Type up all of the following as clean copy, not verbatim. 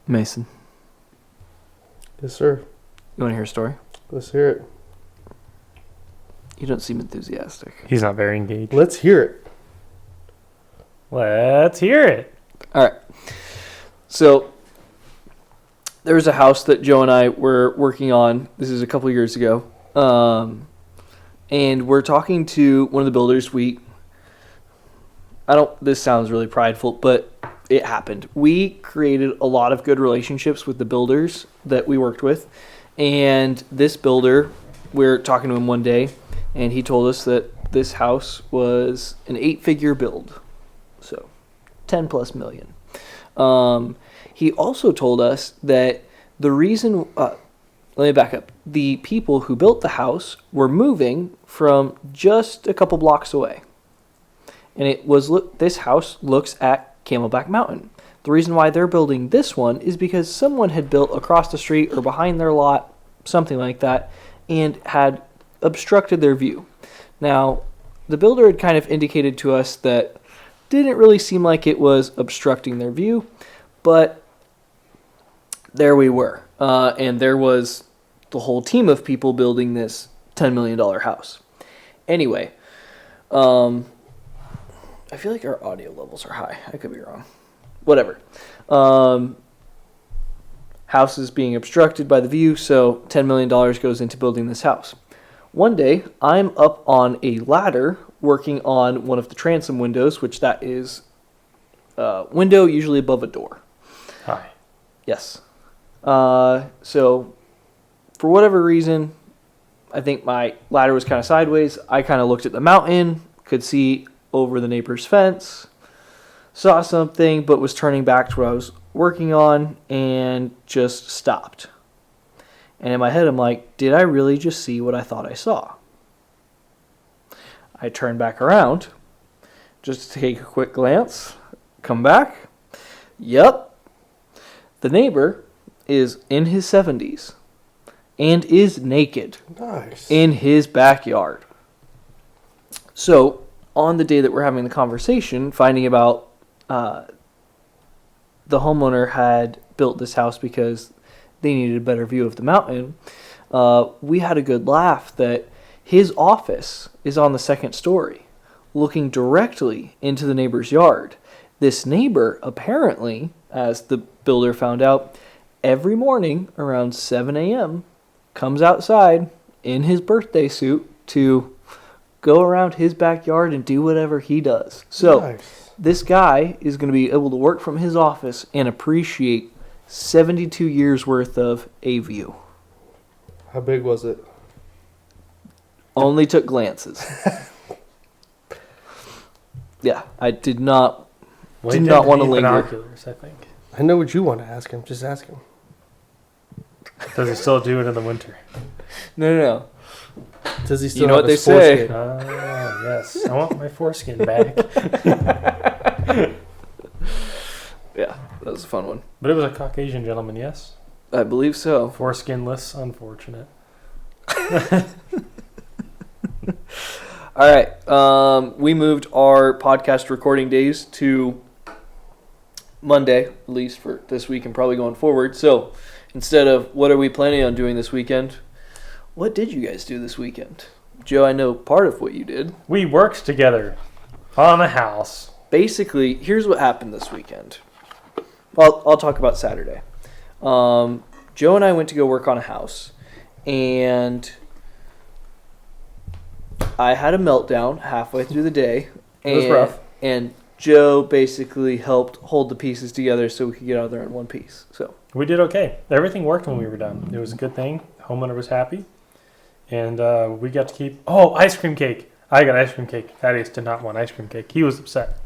Mason, Yes, sir. you want to hear a story? Let's hear it. You don't seem enthusiastic. He's not very engaged. Let's hear it. Let's hear it. All right. So there was a house that Joe and I were working on. This is a couple years ago. And we're talking to one of the builders. This sounds really prideful, but it happened. We created a lot of good relationships with the builders that we worked with. And this builder, we're talking to him one day, and he told us that this house was an 8-figure build. So 10 plus million. He also told us that the reason, let me back up. The people who built the house were moving from just a couple blocks away. And this house looks at Camelback Mountain. The reason why they're building this one is because someone had built across the street or behind their lot, something like that, and had obstructed their view. Now, the builder had kind of indicated to us that didn't really seem like it was obstructing their view, but there we were. And there was the whole team of people building this $10 million house. Anyway, I feel like our audio levels are high. I could be wrong. Whatever. House is being obstructed by the view, so $10 million goes into building this house. One day, I'm up on a ladder working on one of the transom windows, which that is a window usually above a door. Hi. Yes. So, for whatever reason, I think my ladder was kind of sideways. I kind of looked at the mountain, could see over the neighbor's fence, saw something, but was turning back to what I was working on and just stopped. And in my head, I'm like, did I really just see what I thought I saw? I turn back around just to take a quick glance, come back. Yep. The neighbor is in his 70s and is naked. Nice. In his backyard. So, on the day that we're having the conversation, finding about the homeowner had built this house because they needed a better view of the mountain, we had a good laugh that his office is on the second story, looking directly into the neighbor's yard. This neighbor, apparently, as the builder found out, every morning around 7 a.m., comes outside in his birthday suit to go around his backyard and do whatever he does. So, Nice. This guy is going to be able to work from his office and appreciate 72 years worth of a view. How big was it? Only took glances. Yeah, I did not want to linger. Binoculars, I think. I know what you want to ask him. Just ask him. Does he still do it in the winter? No. Does he still You know have what they his say. foreskin? Yes. I want my foreskin back. Yeah, that was a fun one. But it was a Caucasian gentleman, yes? I believe so. Foreskinless, unfortunate. All right. We moved our podcast recording days to Monday, at least for this week and probably going forward. So instead of what are we planning on doing this weekend, what did you guys do this weekend? Joe, I know part of what you did. We worked together on a house. Basically, here's what happened this weekend. Well, I'll talk about Saturday. Joe and I went to go work on a house, and I had a meltdown halfway through the day. It was rough. And Joe basically helped hold the pieces together so we could get out of there in one piece. So We did okay. Everything worked when we were done. It was a good thing. The homeowner was happy. And we got to keep... Oh, ice cream cake. I got ice cream cake. Thaddeus did not want ice cream cake. He was upset.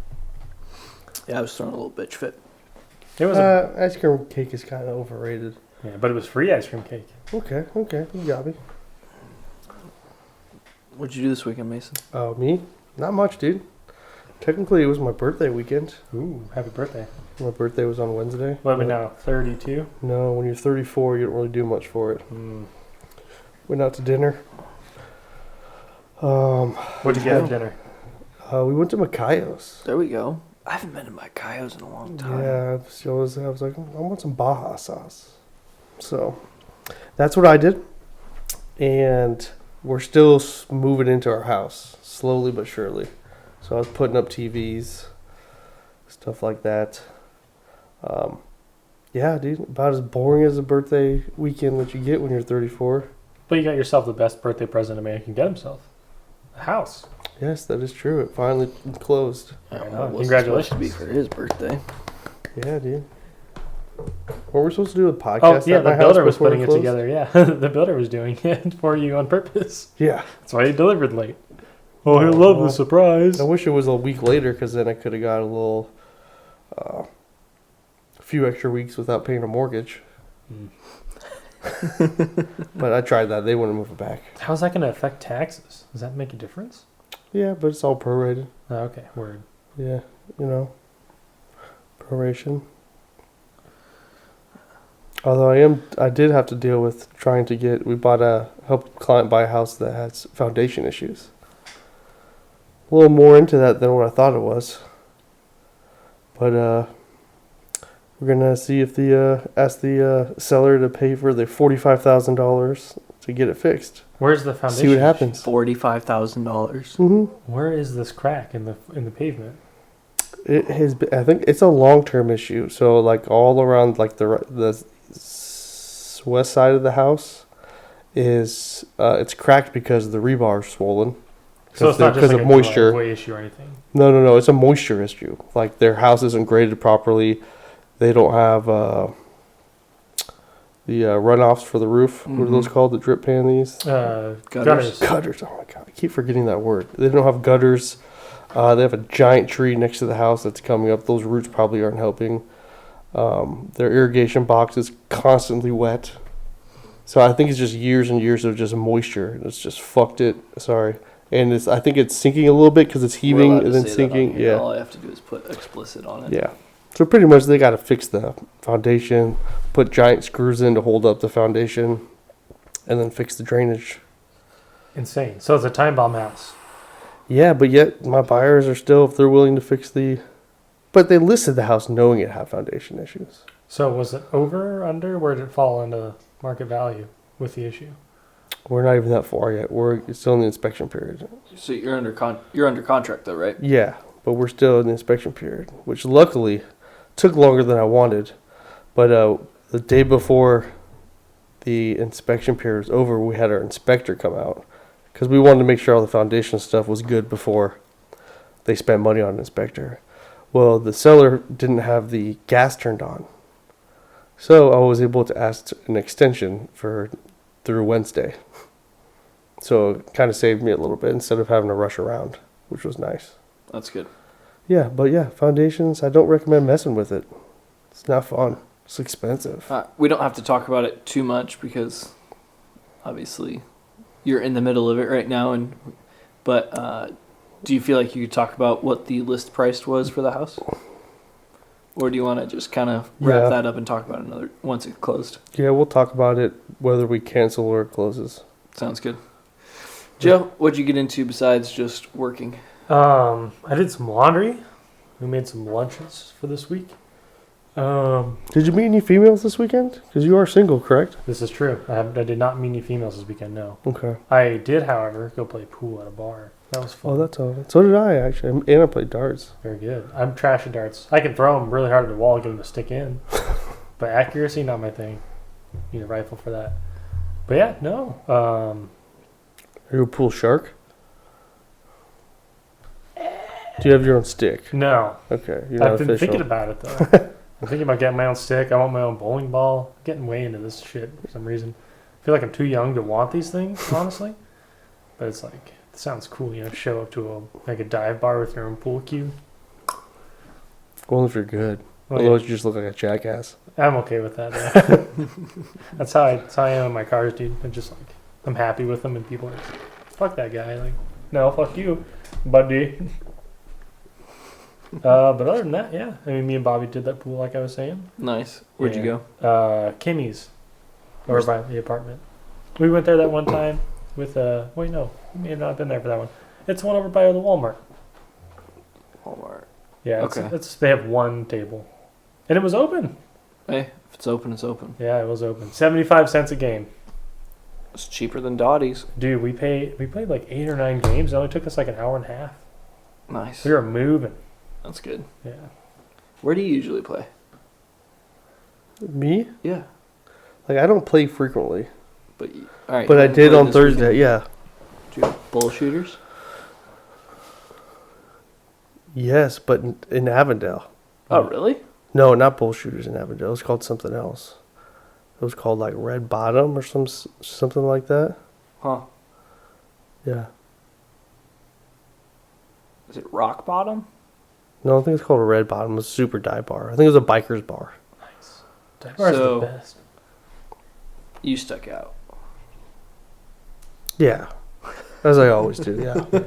yeah, I was throwing a little bitch fit. It was Ice cream cake is kind of overrated. yeah, but it was free ice cream cake. Okay, you got me. What'd you do this weekend, Mason? Oh, me? Not much, dude. Technically, it was my birthday weekend. Ooh, happy birthday. My birthday was on Wednesday. What are we now, 32? No, when you're 34, you don't really do much for it. Went out to dinner. What'd you get for dinner? We went to Macayo's. There we go. I haven't been to my Cayos in a long time. Yeah, I was like, I want some Baja sauce. So that's what I did. And we're still moving into our house, slowly but surely. So I was putting up TVs, stuff like that. Yeah, dude, about as boring as a birthday weekend that you get when you're 34. But you got yourself the best birthday present a man can get himself. A house. Yes, that is true. It finally closed. Right Well, on. it was Congratulations. supposed to be for his birthday. Yeah, dude. What we're supposed to do a podcast Oh, yeah, at my the house builder was before putting it closed? together. Yeah, the builder was doing it for you on purpose. Yeah. That's why he delivered late. Oh, he'll love the surprise. I wish it was a week later because then I could have got a little, few extra weeks without paying a mortgage. But I tried that. They wouldn't move it back. How's that going to affect taxes? Does that make a difference? Yeah, but it's all prorated. Oh, okay, word. Yeah, proration. Although I did have to deal with trying to help a client buy a house that has foundation issues. A little more into that than what I thought it was. But we're gonna see if ask the seller to pay for the $45,000 to get it fixed. Where's the foundation? See what happens. $45,000. Mm-hmm. Where is this crack in the pavement? I think it's a long-term issue. So like all around like the west side of the house is it's cracked because the rebar is swollen. So it's not just like of a moisture. driveway issue or anything. No. It's a moisture issue. Like their house isn't graded properly. They don't have the runoffs for the roof. What are those called? The drip panties? Gutters. Gutters. Oh my god, I keep forgetting that word. They don't have gutters. They have a giant tree next to the house that's coming up. Those roots probably aren't helping. Their irrigation box is constantly wet. So I think it's just years and years of just moisture. It's just fucked it. Sorry. And I think it's sinking a little bit because it's heaving and then sinking. Yeah. All I have to do is put explicit on it. Yeah. So pretty much they got to fix the foundation, put giant screws in to hold up the foundation, and then fix the drainage. Insane. So it's a time bomb house. Yeah, but yet my buyers are still, if they're willing to fix but they listed the house knowing it had foundation issues. So was it over or under? Where did it fall into market value with the issue? We're not even that far yet. We're still in the inspection period. So you're under contract though, right? Yeah, but we're still in the inspection period, which luckily took longer than I wanted. But the day before the inspection period was over, we had our inspector come out because we wanted to make sure all the foundation stuff was good before they spent money on an inspector. Well, the seller didn't have the gas turned on. So I was able to ask an extension through Wednesday. So it kind of saved me a little bit instead of having to rush around, which was nice. That's good. Yeah, but yeah, foundations, I don't recommend messing with it. It's not fun. It's expensive. We don't have to talk about it too much because obviously you're in the middle of it right now. But do you feel like you could talk about what the list price was for the house? Or do you want to just kind of wrap that up and talk about it once it's closed? Yeah, we'll talk about it whether we cancel or it closes. Sounds good. Joe, what'd you get into besides just working? I did some laundry. We made some lunches for this week. Did you meet any females this weekend? Because you are single, correct? This is true. I did not meet any females this weekend, no. Okay. I did, however, go play pool at a bar. That was fun. Oh, that's all right. So did I, actually. And I played darts. Very good. I'm trash at darts. I can throw them really hard at the wall and get them to stick in. But accuracy, not my thing. Need a rifle for that. But yeah, no. Are you a pool shark? Do you have your own stick? No. Okay. You're not I've been official. thinking about it, though. I'm thinking about getting my own stick. I want my own bowling ball. I'm getting way into this shit for some reason. I feel like I'm too young to want these things, honestly. But it's like, it sounds cool, show up to a dive bar with your own pool cue. Only if you're good. Well, Otherwise, you just look like a jackass. I'm okay with that. Yeah. That's how I am in my cars, dude. I'm happy with them, and people are like, fuck that guy. Like, no, fuck you, buddy. But other than that, yeah. I mean, me and Bobby did that pool, like I was saying. Nice. Where'd you go? Kimmy's, over by the apartment. We went there that one time with wait, no, we may have not been there for that one. It's the one over by the Walmart. Walmart. Yeah, Okay. they have one table, and it was open. Hey, if it's open, it's open. Yeah, it was open. 75 cents a game. It's cheaper than Dottie's. Dude, we played like 8 or 9 games. It only took us like an hour and a half. Nice. We were moving. That's good. Yeah. Where do you usually play? Me? Yeah. Like, I don't play frequently. But all right. But you I haven't did played on this Thursday, weekend. yeah. Do you have bull shooters? Yes, but in Avondale. Oh, really? No, not bull shooters in Avondale. It was called something else. It was called like Red Bottom or something like that. Huh. Yeah. Is it Rock Bottom? No, I think it's called a Red Bottom. It was a super dive bar. I think it was a biker's bar. Nice. Dive bar is So- the best. You stuck out. Yeah. As I always do, yeah. Got the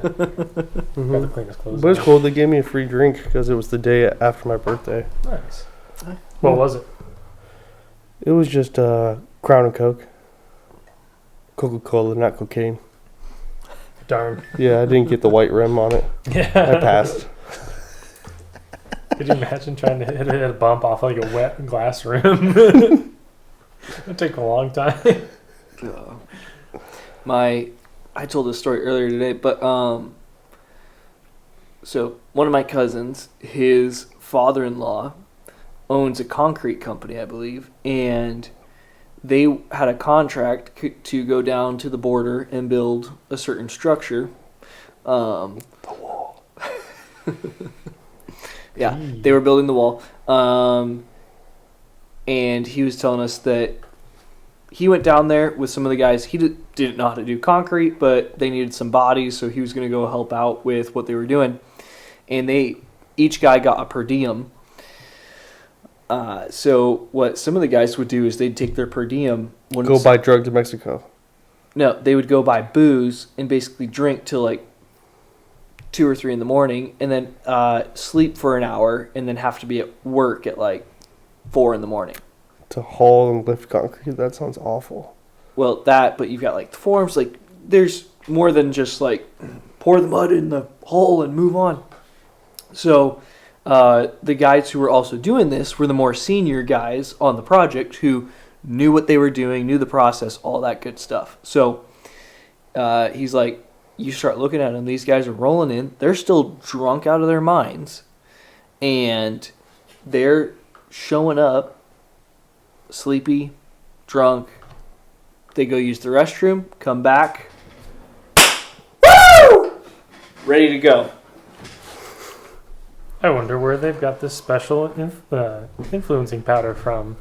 Mhm. cleanest clothes. But it's on. cool. They gave me a free drink because it was the day after my birthday. Nice. What was it? It was just Crown and Coke. Coca-Cola, not cocaine. Darn. Yeah, I didn't get the white rim on it. Yeah. I passed. Could you imagine trying to hit a bump off like a wet glass rim? It'd take a long time. I told this story earlier today, but so one of my cousins, his father-in-law owns a concrete company, I believe, and they had a contract to go down to the border and build a certain structure. The wall. Yeah, they were building the wall. And he was telling us that he went down there with some of the guys. He didn't know how to do concrete, but they needed some bodies, so he was going to go help out with what they were doing. And each guy got a per diem. So what some of the guys would do is they'd take their per diem. Go buy drugs in Mexico. No, they would go buy booze and basically drink till like 2 or 3 in the morning, and then sleep for an hour, and then have to be at work at like 4 in the morning. To haul and lift concrete, that sounds awful. Well, but you've got like the forms, like there's more than just like pour the mud in the hole and move on. So the guys who were also doing this were the more senior guys on the project who knew what they were doing, knew the process, all that good stuff. So he's like, you start looking at them, these guys are rolling in, they're still drunk out of their minds, and they're showing up sleepy, drunk. They go use the restroom, come back, woo! Ready to go. I wonder where they've got this special influencing powder from.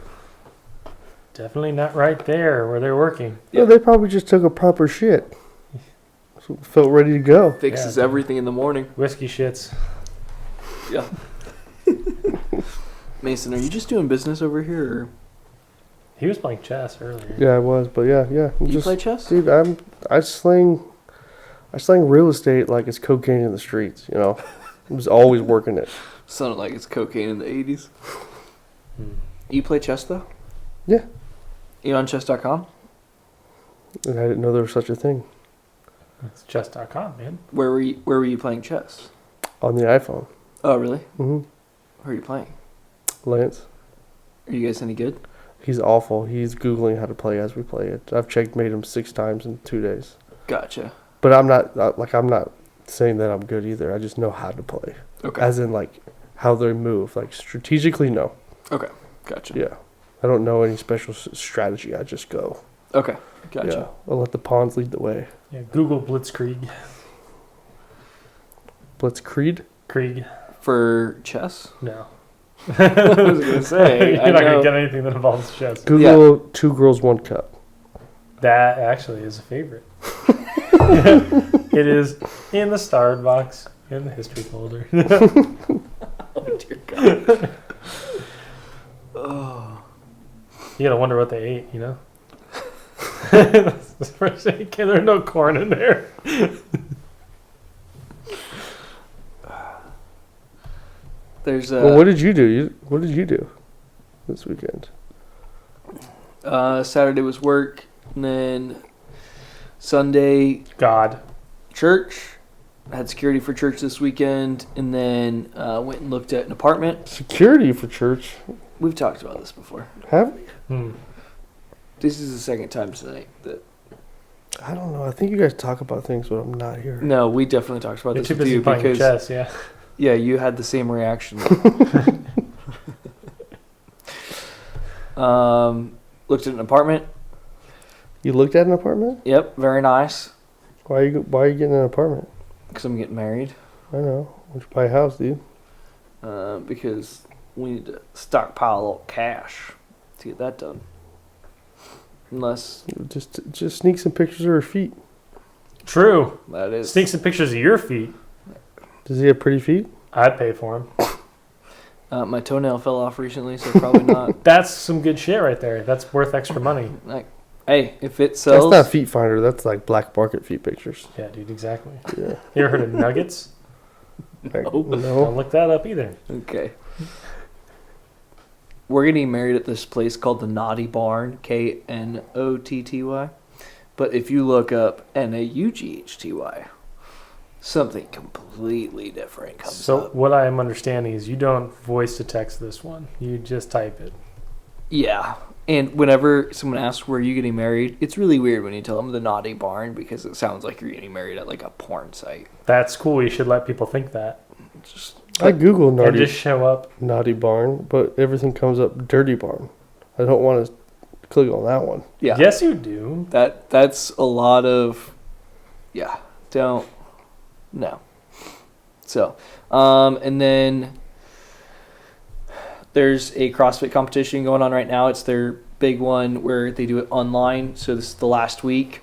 Definitely not right there where they're working. Yeah, they probably just took a proper shit. So felt ready to go. Fixes Yeah. everything in the morning. Whiskey shits. Yeah. Mason, are you just doing business over here? Or? He was playing chess earlier. Yeah, I was, but yeah. You play chess? Dude, I slang real estate like it's cocaine in the streets. You know, I was always working it. Sounded like it's cocaine in the 80s. Hmm. You play chess though? Yeah. You on chess.com? And I didn't know there was such a thing It's chess.com, man. Where were you playing chess? on the iPhone. Oh, really? Mm-hmm. Who are you playing? Lance, Are you guys any good? he's awful. He's googling how to play as we play it. I've checkmate him 6 times in 2 days. Gotcha. But I'm not saying that I'm good either. I just know how to play. Okay. As in like how they move. Like strategically, no. Okay. Gotcha. Yeah. I don't know any special strategy. I just go. Okay. Gotcha. Yeah. I'll let the pawns lead the way. Yeah, Google Blitzkrieg. Blitzkrieg? Krieg. For chess? No. I was gonna say. You're I not know. going to get anything that involves chess. Google 2 girls, 1 cup. That actually is a favorite. It is in the starred box in the history folder. Oh dear God. Oh. You gotta wonder what they ate, you know? That's the first thing. Okay, there's no corn in there. There's Well, what did you do? What did you do this weekend? Saturday was work, and then Sunday God. church, had security for church this weekend, and then went and looked at an apartment. Security for church? We've talked about this before. Have we? This is the second time tonight that. I don't know. I think you guys talk about things when I'm not here. No, we definitely talked about You're this too with busy you playing because chess, yeah. yeah, you had the same reaction. Looked at an apartment. You looked at an apartment? Yep, very nice. Why are you getting an apartment? Because I'm getting married. I know. We should buy a house, dude. Because we need to stockpile a little cash to get that done. Unless Just sneak some pictures of her feet. True. that is Sneak some pictures of your feet. Does he have pretty feet? I'd pay for them. my toenail fell off recently, so probably not. That's some good shit right there. That's worth extra money. Like, hey, if it sells, That's not Feet Finder. That's like black market feet pictures. Yeah, dude, exactly. Yeah. You ever heard of nuggets? Like, Don't no. look that up either. okay. We're getting married at this place called the Naughty Barn, Knotty. But if you look up Naughty, something completely different comes So up. what I am understanding is you don't voice to text this one. You just type it. Yeah. And whenever someone asks where are you getting married, it's really weird when you tell them the Naughty Barn because it sounds like you're getting married at like a porn site. That's cool. You should let people think that. Just I Google And naughty, just show up. naughty barn, but everything comes up dirty barn. I don't want to click on that one. yeah. Yes, you do. That's a lot of no. So, and then there's a CrossFit competition going on right now. It's their big one where they do it online. So this is the last week.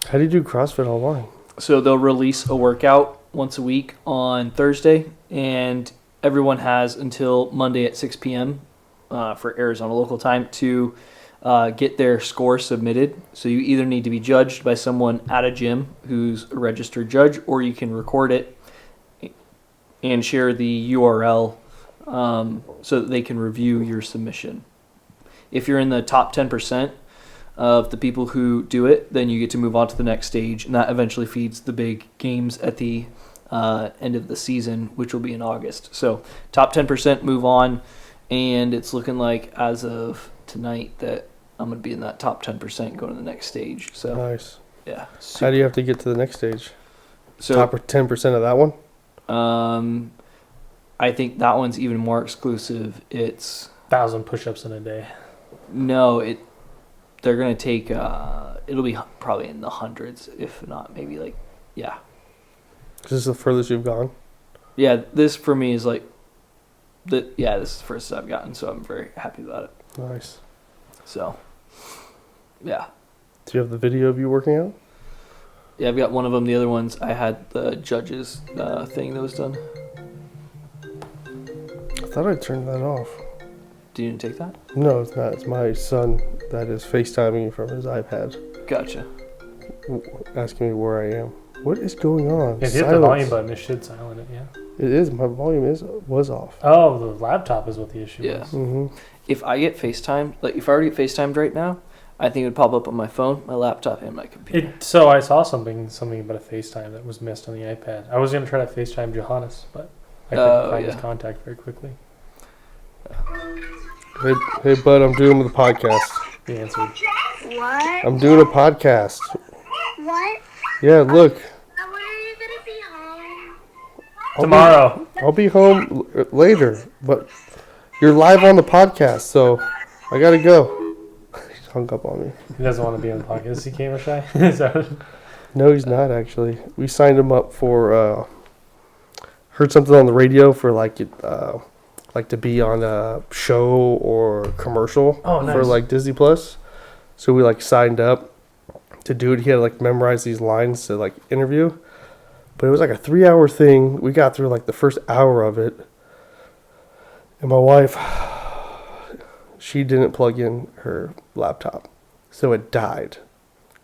How do you do CrossFit online? So they'll release a workout once a week on Thursday, and everyone has until Monday at 6 p.m. For Arizona local time to get their score submitted. So you either need to be judged by someone at a gym who's a registered judge, or you can record it and share the URL so that they can review your submission. If you're in the top 10% of the people who do it, then you get to move on to the next stage, and that eventually feeds the big games at the end of the season, which will be in August. So top 10% move on, and it's looking like as of tonight that I'm going to be in that top 10% going to the next stage. So Nice. yeah. How do you have to get to the next stage? So Top 10% of that one? I think that one's even more exclusive. It's 1,000 push-ups in a day. they're gonna take it'll be probably in the hundreds, if not maybe like yeah. Is this the furthest you've gone? Yeah, this for me is like this is the first I've gotten, so I'm very happy about it. Nice. So yeah. Do you have the video of you working out? Yeah, I've got one of them. The other ones, I had the judges thing that was done. I thought I turned that off. Do you didn't take that? No, it's not. It's my son that is FaceTiming from his iPad, Gotcha. asking me where I am. What is going on? If you hit the volume button, it should silent it, yeah. It is. My volume was off. Oh, the laptop is what the issue Yeah. is. Mm-hmm. If I get FaceTimed, like if I already get FaceTimed right now, I think it would pop up on my phone, my laptop, and my computer. So I saw something about a FaceTime that was missed on the iPad. I was going to try to FaceTime Johannes, but I couldn't find his contact very quickly. Hey, bud, I'm doing the podcast. He answered. What? I'm doing a podcast. What? Yeah, look. When are you gonna be home? Tomorrow. I'll be home later, but you're live on the podcast, so I gotta go. He's hung up on me. He doesn't want to be on the podcast. Is he camera shy? Is that No, he's not actually. We signed him up for. Heard something on the radio for like to be on a show or commercial Oh, for nice. like Disney Plus. So we like signed up to do it. He had to like memorize these lines to like interview. But it was like a 3-hour thing. We got through like the first hour of it. And my wife, she didn't plug in her laptop. So it died.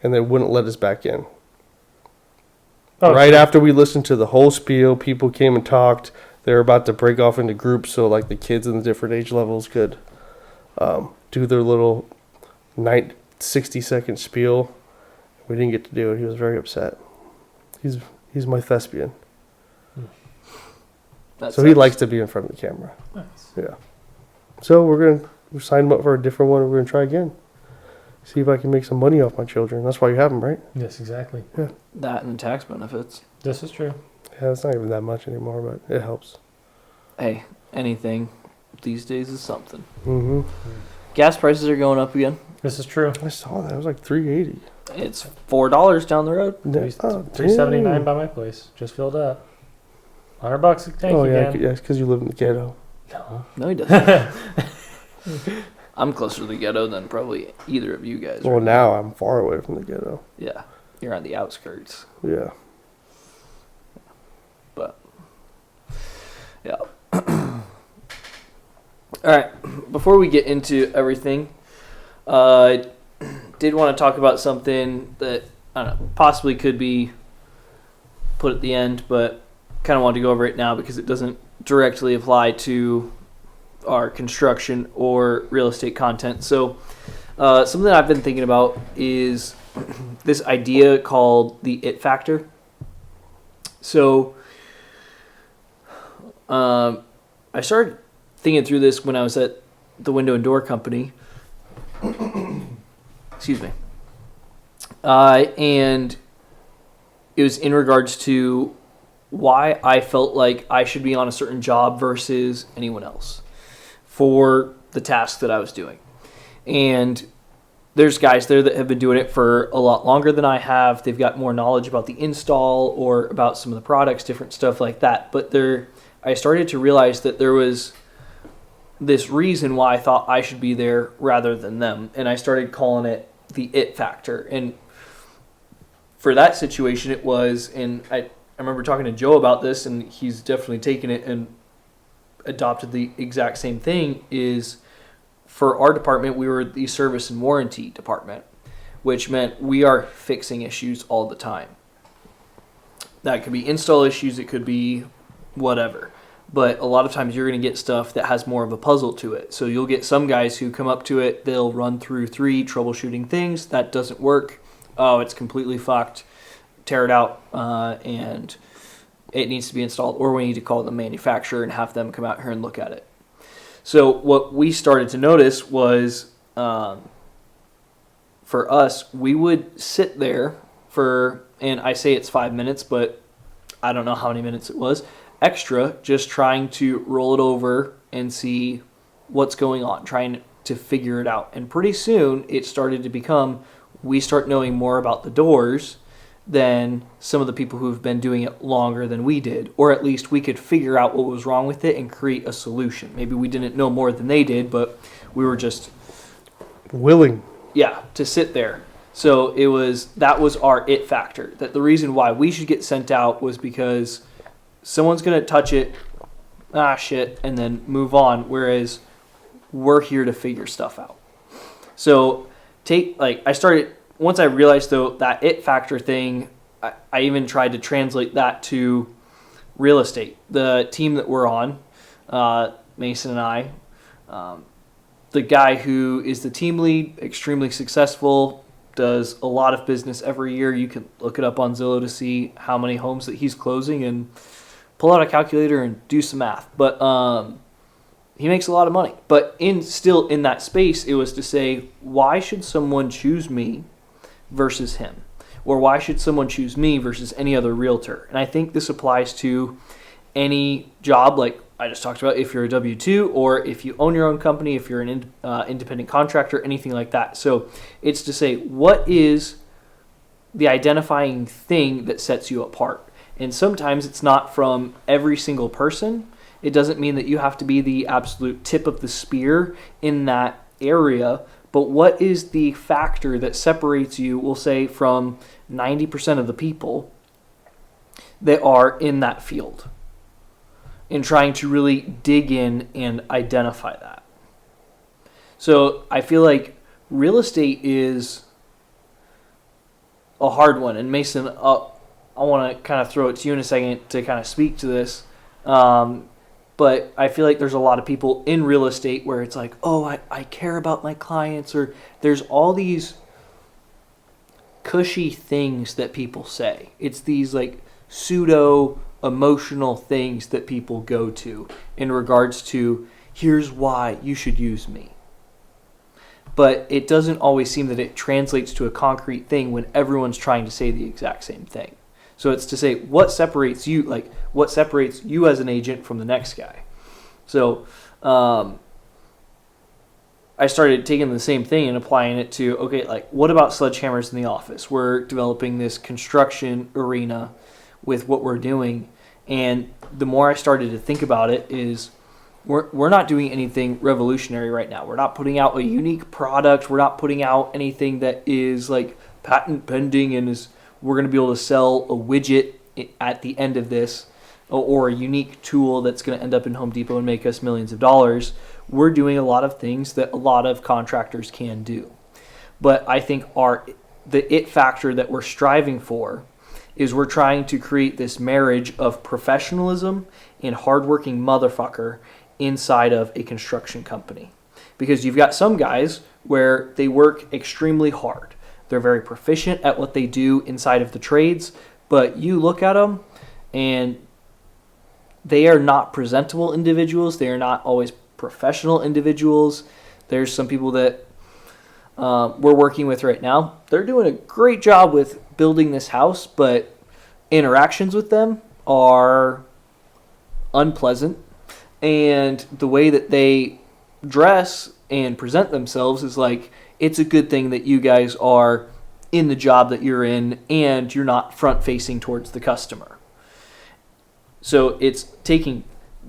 And they wouldn't let us back in. Oh, Right after we listened to the whole spiel, people came and talked. They were about to break off into groups so like the kids in the different age levels could do their little 60-second spiel. We didn't get to do it. He was very upset. He's He's my thespian. That So he sucks. likes to be in front of the camera. Nice. Yeah. So we're sign him up for a different one, and we're gonna try again. See if I can make some money off my children. That's why you have them, right? Yes, exactly. That and tax benefits. This is true. Yeah, it's not even that much anymore, but it helps. Hey, anything these days is something. Mm-hmm. Gas prices are going up again. This is true. I saw that. It was like $3.80. It's $4 down the road. Oh, $3.79 by my place. Just filled up. $100 a tank Oh yeah, again. yeah, it's because you live in the ghetto. No. No, he doesn't. I'm closer to the ghetto than probably either of you guys. Well, right now I'm far away from the ghetto. Yeah, you're on the outskirts. Yeah. But yeah. All right. Before we get into everything, did want to talk about something that I don't know, possibly could be put at the end, but kind of wanted to go over it now because it doesn't directly apply to our construction or real estate content. So something that I've been thinking about is this idea called the it factor. So I started thinking through this when I was at the window and door company. Excuse me. And it was in regards to why I felt like I should be on a certain job versus anyone else for the task that I was doing. And there's guys there that have been doing it for a lot longer than I have. They've got more knowledge about the install or about some of the products, different stuff like that. But I started to realize that there was this reason why I thought I should be there rather than them. And I started calling it the it factor. And for that situation, it was, and I remember talking to Joe about this, and he's definitely taken it and adopted the exact same thing, is for our department, we were the service and warranty department, which meant we are fixing issues all the time. That could be install issues, it could be whatever. But a lot of times you're going to get stuff that has more of a puzzle to it. So you'll get some guys who come up to it, they'll run through 3 troubleshooting things. That doesn't work. Oh, it's completely fucked. Tear it out, and it needs to be installed. Or we need to call the manufacturer and have them come out here and look at it. So what we started to notice was, for us, we would sit there for, and I say it's 5 minutes, but I don't know how many minutes it was, extra, just trying to roll it over and see what's going on, trying to figure it out. And pretty soon it started to become, we start knowing more about the doors than some of the people who've been doing it longer than we did, or at least we could figure out what was wrong with it and create a solution. Maybe we didn't know more than they did, but we were just Willing. to sit there. So that was our it factor, that the reason why we should get sent out was because someone's going to touch it, shit, and then move on, whereas we're here to figure stuff out. So once I realized, though, that it factor thing, I even tried to translate that to real estate. The team that we're on, Mason and I, the guy who is the team lead, extremely successful, does a lot of business every year. You can look it up on Zillow to see how many homes that he's closing and pull out a calculator and do some math. But he makes a lot of money. But still in that space, it was to say, why should someone choose me versus him? Or why should someone choose me versus any other realtor? And I think this applies to any job, like I just talked about, if you're a W-2 or if you own your own company, if you're an independent contractor, anything like that. So it's to say, what is the identifying thing that sets you apart? And sometimes it's not from every single person. It doesn't mean that you have to be the absolute tip of the spear in that area, but what is the factor that separates you, we'll say, from 90% of the people that are in that field? And trying to really dig in and identify that. So I feel like real estate is a hard one. And Mason, I want to kind of throw it to you in a second to kind of speak to this. But I feel like there's a lot of people in real estate where it's like, oh, I care about my clients, or there's all these cushy things that people say. It's these like pseudo emotional things that people go to in regards to, here's why you should use me. But it doesn't always seem that it translates to a concrete thing when everyone's trying to say the exact same thing. So it's to say, what separates you as an agent from the next guy? So I started taking the same thing and applying it to, okay, like, what about sledgehammers in the office? We're developing this construction arena with what we're doing. And the more I started to think about it is, we're not doing anything revolutionary right now. We're not putting out a unique product. We're not putting out anything that is like patent pending and we're going to be able to sell a widget at the end of this, or a unique tool that's going to end up in Home Depot and make us millions of dollars. We're doing a lot of things that a lot of contractors can do. But I think the it factor that we're striving for is we're trying to create this marriage of professionalism and hardworking motherfucker inside of a construction company. Because you've got some guys where they work extremely hard. They're very proficient at what they do inside of the trades, but you look at them and they are not presentable individuals. They are not always professional individuals. There's some people that we're working with right now. They're doing a great job with building this house, but interactions with them are unpleasant. And the way that they dress and present themselves is like, it's a good thing that you guys are in the job that you're in and you're not front facing towards the customer. So it's taking,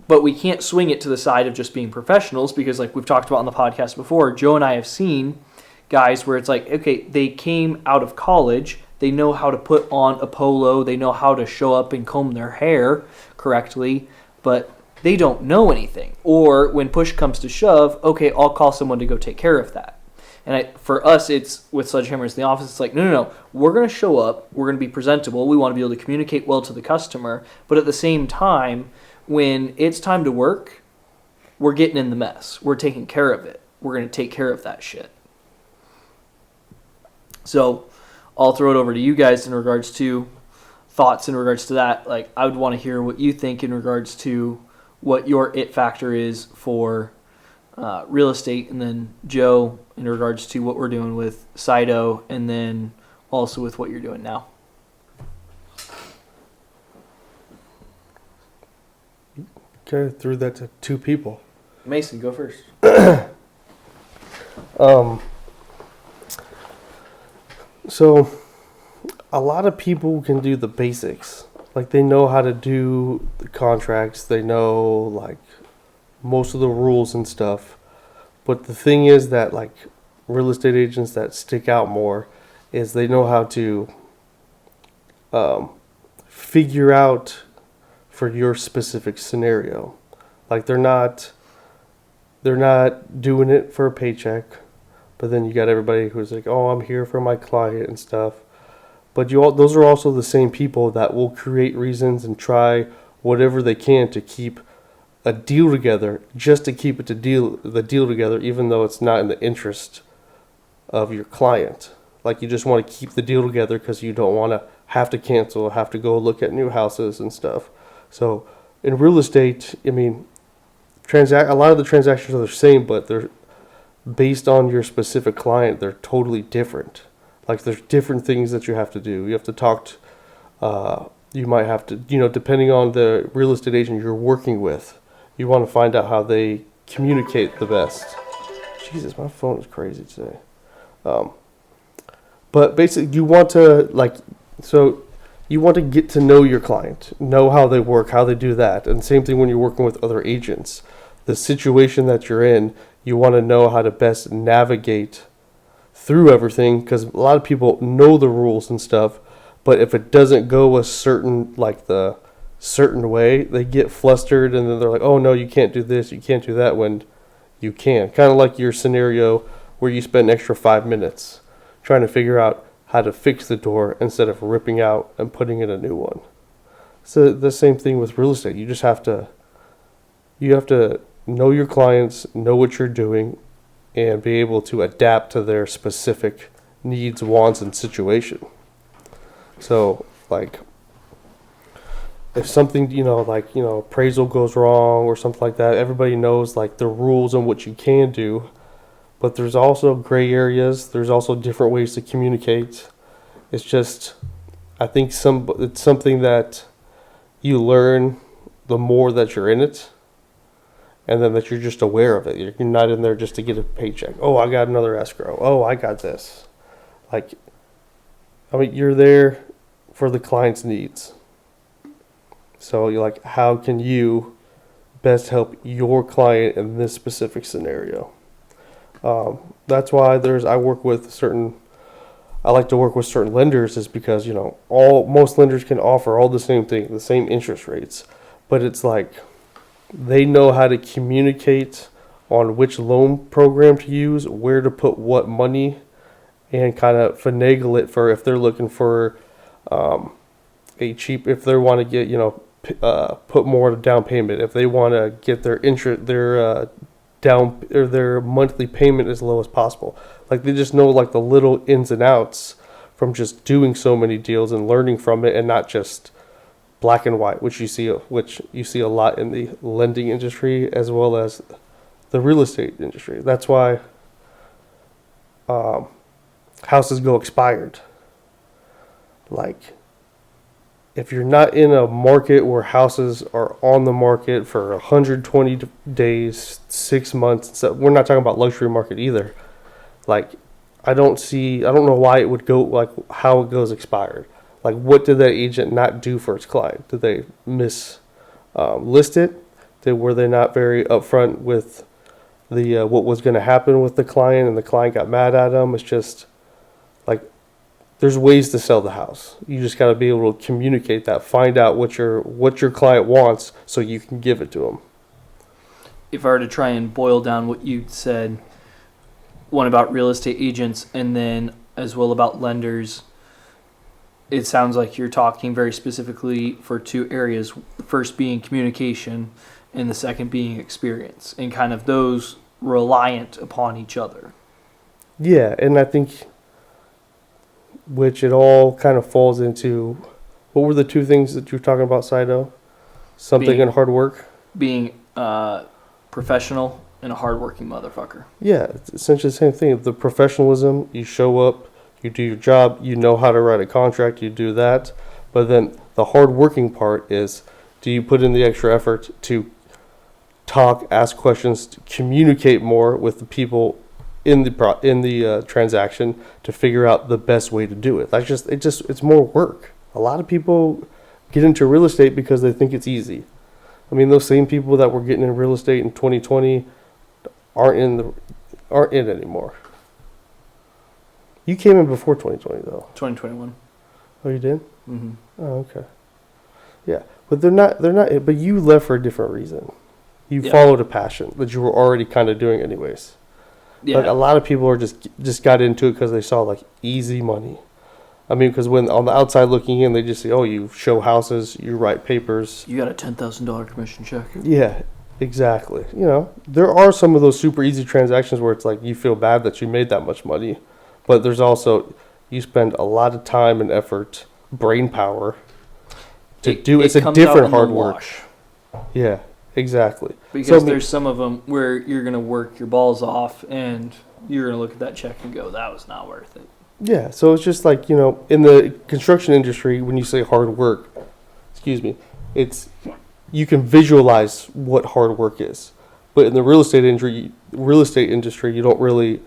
but we can't swing it to the side of just being professionals, because like we've talked about on the podcast before, Joe and I have seen guys where it's like, okay, they came out of college, they know how to put on a polo, they know how to show up and comb their hair correctly, but they don't know anything. Or when push comes to shove, okay, I'll call someone to go take care of that. And for us, it's with sledgehammers in the office, it's like, no. We're going to show up. We're going to be presentable. We want to be able to communicate well to the customer. But at the same time, when it's time to work, we're getting in the mess. We're taking care of it. We're going to take care of that shit. So I'll throw it over to you guys in regards to thoughts in regards to that. Like, I would want to hear what you think in regards to what your it factor is for real estate, and then Joe in regards to what we're doing with SITO, and then also with what you're doing now. Okay, threw that to two people. Mason, go first. So a lot of people can do the basics. Like, they know how to do the contracts. They know, like, most of the rules and stuff. But the thing is that, like, real estate agents that stick out more is they know how to figure out for your specific scenario. Like, they're not doing it for a paycheck, but then you got everybody who's like, oh, I'm here for my client and stuff. But those are also the same people that will create reasons and try whatever they can to keep a deal together, just to keep the deal together, even though it's not in the interest of your client. Like, you just want to keep the deal together because you don't want to have to cancel, have to go look at new houses and stuff. So in real estate, I mean, a lot of the transactions are the same, but they're based on your specific client. They're totally different. Like, there's different things that you have to do. You have to talk to, you might have to, depending on the real estate agent you're working with, you want to find out how they communicate the best. Jesus, my phone is crazy today. But basically, you want to get to know your client, know how they work, how they do that. And same thing when you're working with other agents. The situation that you're in, you want to know how to best navigate through everything, because a lot of people know the rules and stuff, but if it doesn't go a certain way, they get flustered, and then they're like, oh no, you can't do this, you can't do that, when you can. Kind of like your scenario where you spend an extra 5 minutes trying to figure out how to fix the door instead of ripping out and putting in a new one. So the same thing with real estate. You have to know your clients, know what you're doing, and be able to adapt to their specific needs, wants, and situation. So, like, if something, appraisal goes wrong or something like that, everybody knows like the rules and what you can do. But there's also gray areas. There's also different ways to communicate. It's just, I think it's something that you learn the more that you're in it, and then that you're just aware of it. You're not in there just to get a paycheck. Oh, I got another escrow. Oh, I got this. You're there for the client's needs. So you're like, how can you best help your client in this specific scenario? That's why I like to work with certain lenders, is because, most lenders can offer all the same thing, the same interest rates, but it's like they know how to communicate on which loan program to use, where to put what money, and kind of finagle it for if they're looking for if they want to get, put more down payment, if they want to get their down or their monthly payment as low as possible. Like, they just know like the little ins and outs from just doing so many deals and learning from it, and not just black and white, which you see a lot in the lending industry as well as the real estate industry. That's why houses go expired. Like, if you're not in a market where houses are on the market for 120 days, 6 months, so we're not talking about luxury market either. Like, I don't know why it would go, like, how it goes expired. Like, what did that agent not do for its client? Did they list it? Were they not very upfront with the what was going to happen with the client, and the client got mad at them? It's just like, there's ways to sell the house. You just got to be able to communicate that, find out what your client wants, so you can give it to them. If I were to try and boil down what you said, one about real estate agents and then as well about lenders, it sounds like you're talking very specifically for two areas. The first being communication and the second being experience, and kind of those reliant upon each other. Yeah, and I think which it all kind of falls into, what were the two things that you were talking about, SITO? Something and hard work? Being professional and a hardworking motherfucker. Yeah, it's essentially the same thing. The professionalism, you show up, you do your job, you know how to write a contract, you do that. But then the hardworking part is, do you put in the extra effort to talk, ask questions, to communicate more with the people in the transaction to figure out the best way to do it. It's more work. A lot of people get into real estate because they think it's easy. I mean, those same people that were getting in real estate in 2020 aren't in anymore. You came in before 2020 though. 2021. Oh, you did? Mm-hmm. Oh, okay. Yeah, but they're not. But you left for a different reason. You Yeah. followed a passion that you were already kind of doing anyways. Yeah. Like, a lot of people are just got into it because they saw like easy money. I mean, because when on the outside looking in, they just say, "Oh, you show houses, you write papers." You got a $10,000 commission check. Yeah, exactly. There are some of those super easy transactions where it's like you feel bad that you made that much money, but there's also, you spend a lot of time and effort, brain power to do. It's a different hard work. Yeah. Exactly. Because there's some of them where you're going to work your balls off and you're going to look at that check and go, that was not worth it. Yeah, so it's just like, in the construction industry, when you say hard work, you can visualize what hard work is. But in the real estate industry, you don't really,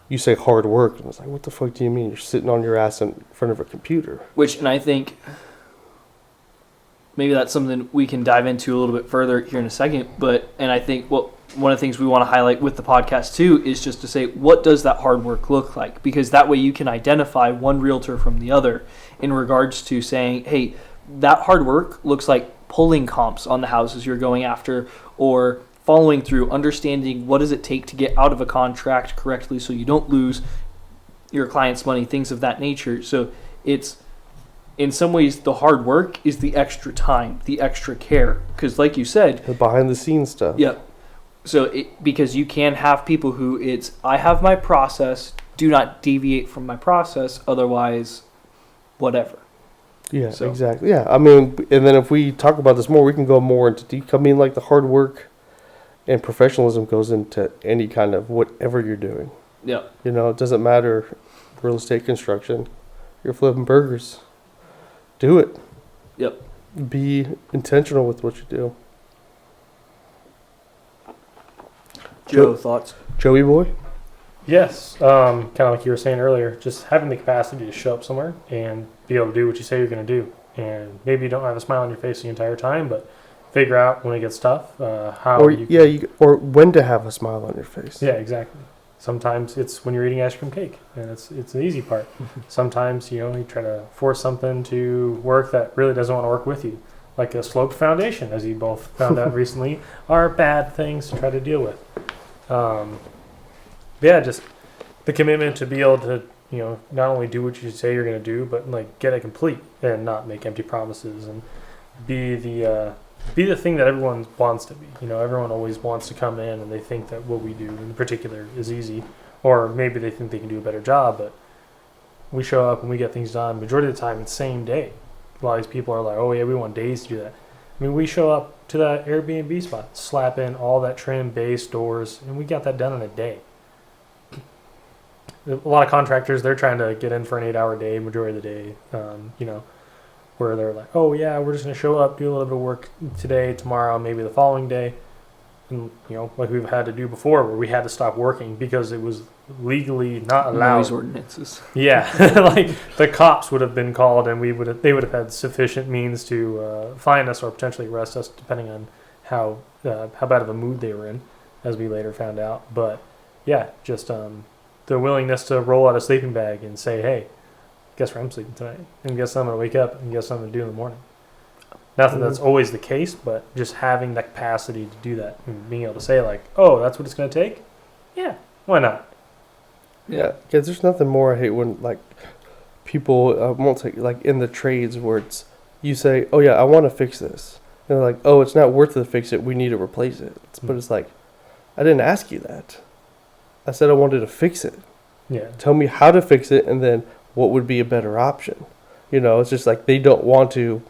you say hard work, and it's like, what the fuck do you mean? You're sitting on your ass in front of a computer. And I think maybe that's something we can dive into a little bit further here in a second. And I think one of the things we want to highlight with the podcast too is just to say, what does that hard work look like? Because that way you can identify one realtor from the other in regards to saying, hey, that hard work looks like pulling comps on the houses you're going after, or following through, understanding what does it take to get out of a contract correctly so you don't lose your client's money, things of that nature. So it's, in some ways, the hard work is the extra time, the extra care. Because like you said, the behind the scenes stuff. Yeah. So because you can have people who I have my process, do not deviate from my process, otherwise, whatever. Yeah, So- exactly. Yeah, I mean, and then if we talk about this more, we can go more into I mean, like the hard work and professionalism goes into any kind of whatever you're doing. Yeah. You know, it doesn't matter real estate, construction, you're flipping burgers. Do it. Yep. Be intentional with what you do. Joe, thoughts? Joey boy? Yes, kind of like you were saying earlier, just having the capacity to show up somewhere and be able to do what you say you're going to do. And maybe you don't have a smile on your face the entire time, but figure out when it gets tough how Or you or when to have a smile on your face. Yeah, exactly. Sometimes it's when you're eating ice cream cake, and it's the easy part. Sometimes you try to force something to work that really doesn't want to work with you, like a sloped foundation, as you both found out recently, are bad things to try to deal with. Yeah, just the commitment to be able to not only do what you say you're going to do, but like get it complete and not make empty promises and be the thing that everyone wants to be. Everyone always wants to come in and they think that what we do in particular is easy, or maybe they think they can do a better job, but we show up and we get things done majority of the time the same day. A lot of these people are like, oh yeah, we want days to do that. I mean, we show up to that Airbnb spot, slap in all that trim, base, doors, and we got that done in a day. A lot of contractors, they're trying to get in for an 8-hour day majority of the day, where they're like, oh yeah, we're just going to show up, do a little bit of work today, tomorrow, maybe the following day. And, like we've had to do before, where we had to stop working because it was legally not allowed. Noise ordinances. Yeah, like the cops would have been called, and they would have had sufficient means to fine us or potentially arrest us, depending on how bad of a mood they were in, as we later found out. But yeah, just the willingness to roll out a sleeping bag and say, hey, guess where I'm sleeping tonight, and guess I'm gonna wake up, and guess what I'm gonna do in the morning. Not that that's always the case, but just having the capacity to do that and being able to say like, oh, that's what it's gonna take. Yeah, why not? Yeah, because there's nothing more I hate when like people won't say like in the trades where it's you say, oh yeah, I want to fix this, and they're like, oh, it's not worth it to fix it, we need to replace it. But it's like, I didn't ask you that. I said I wanted to fix it. Yeah, Tell me how to fix it, and then what would be a better option. It's just like they don't want to.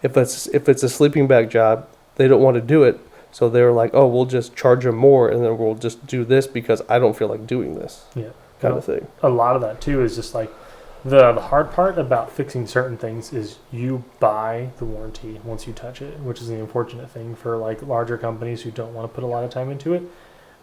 If it's a sleeping bag job, they don't want to do it. So they're like, oh, we'll just charge them more, and then we'll just do this because I don't feel like doing this. yeah, Kind of thing. A lot of that too is just like the hard part about fixing certain things is you buy the warranty once you touch it, which is the unfortunate thing for like larger companies who don't want to put a lot of time into it.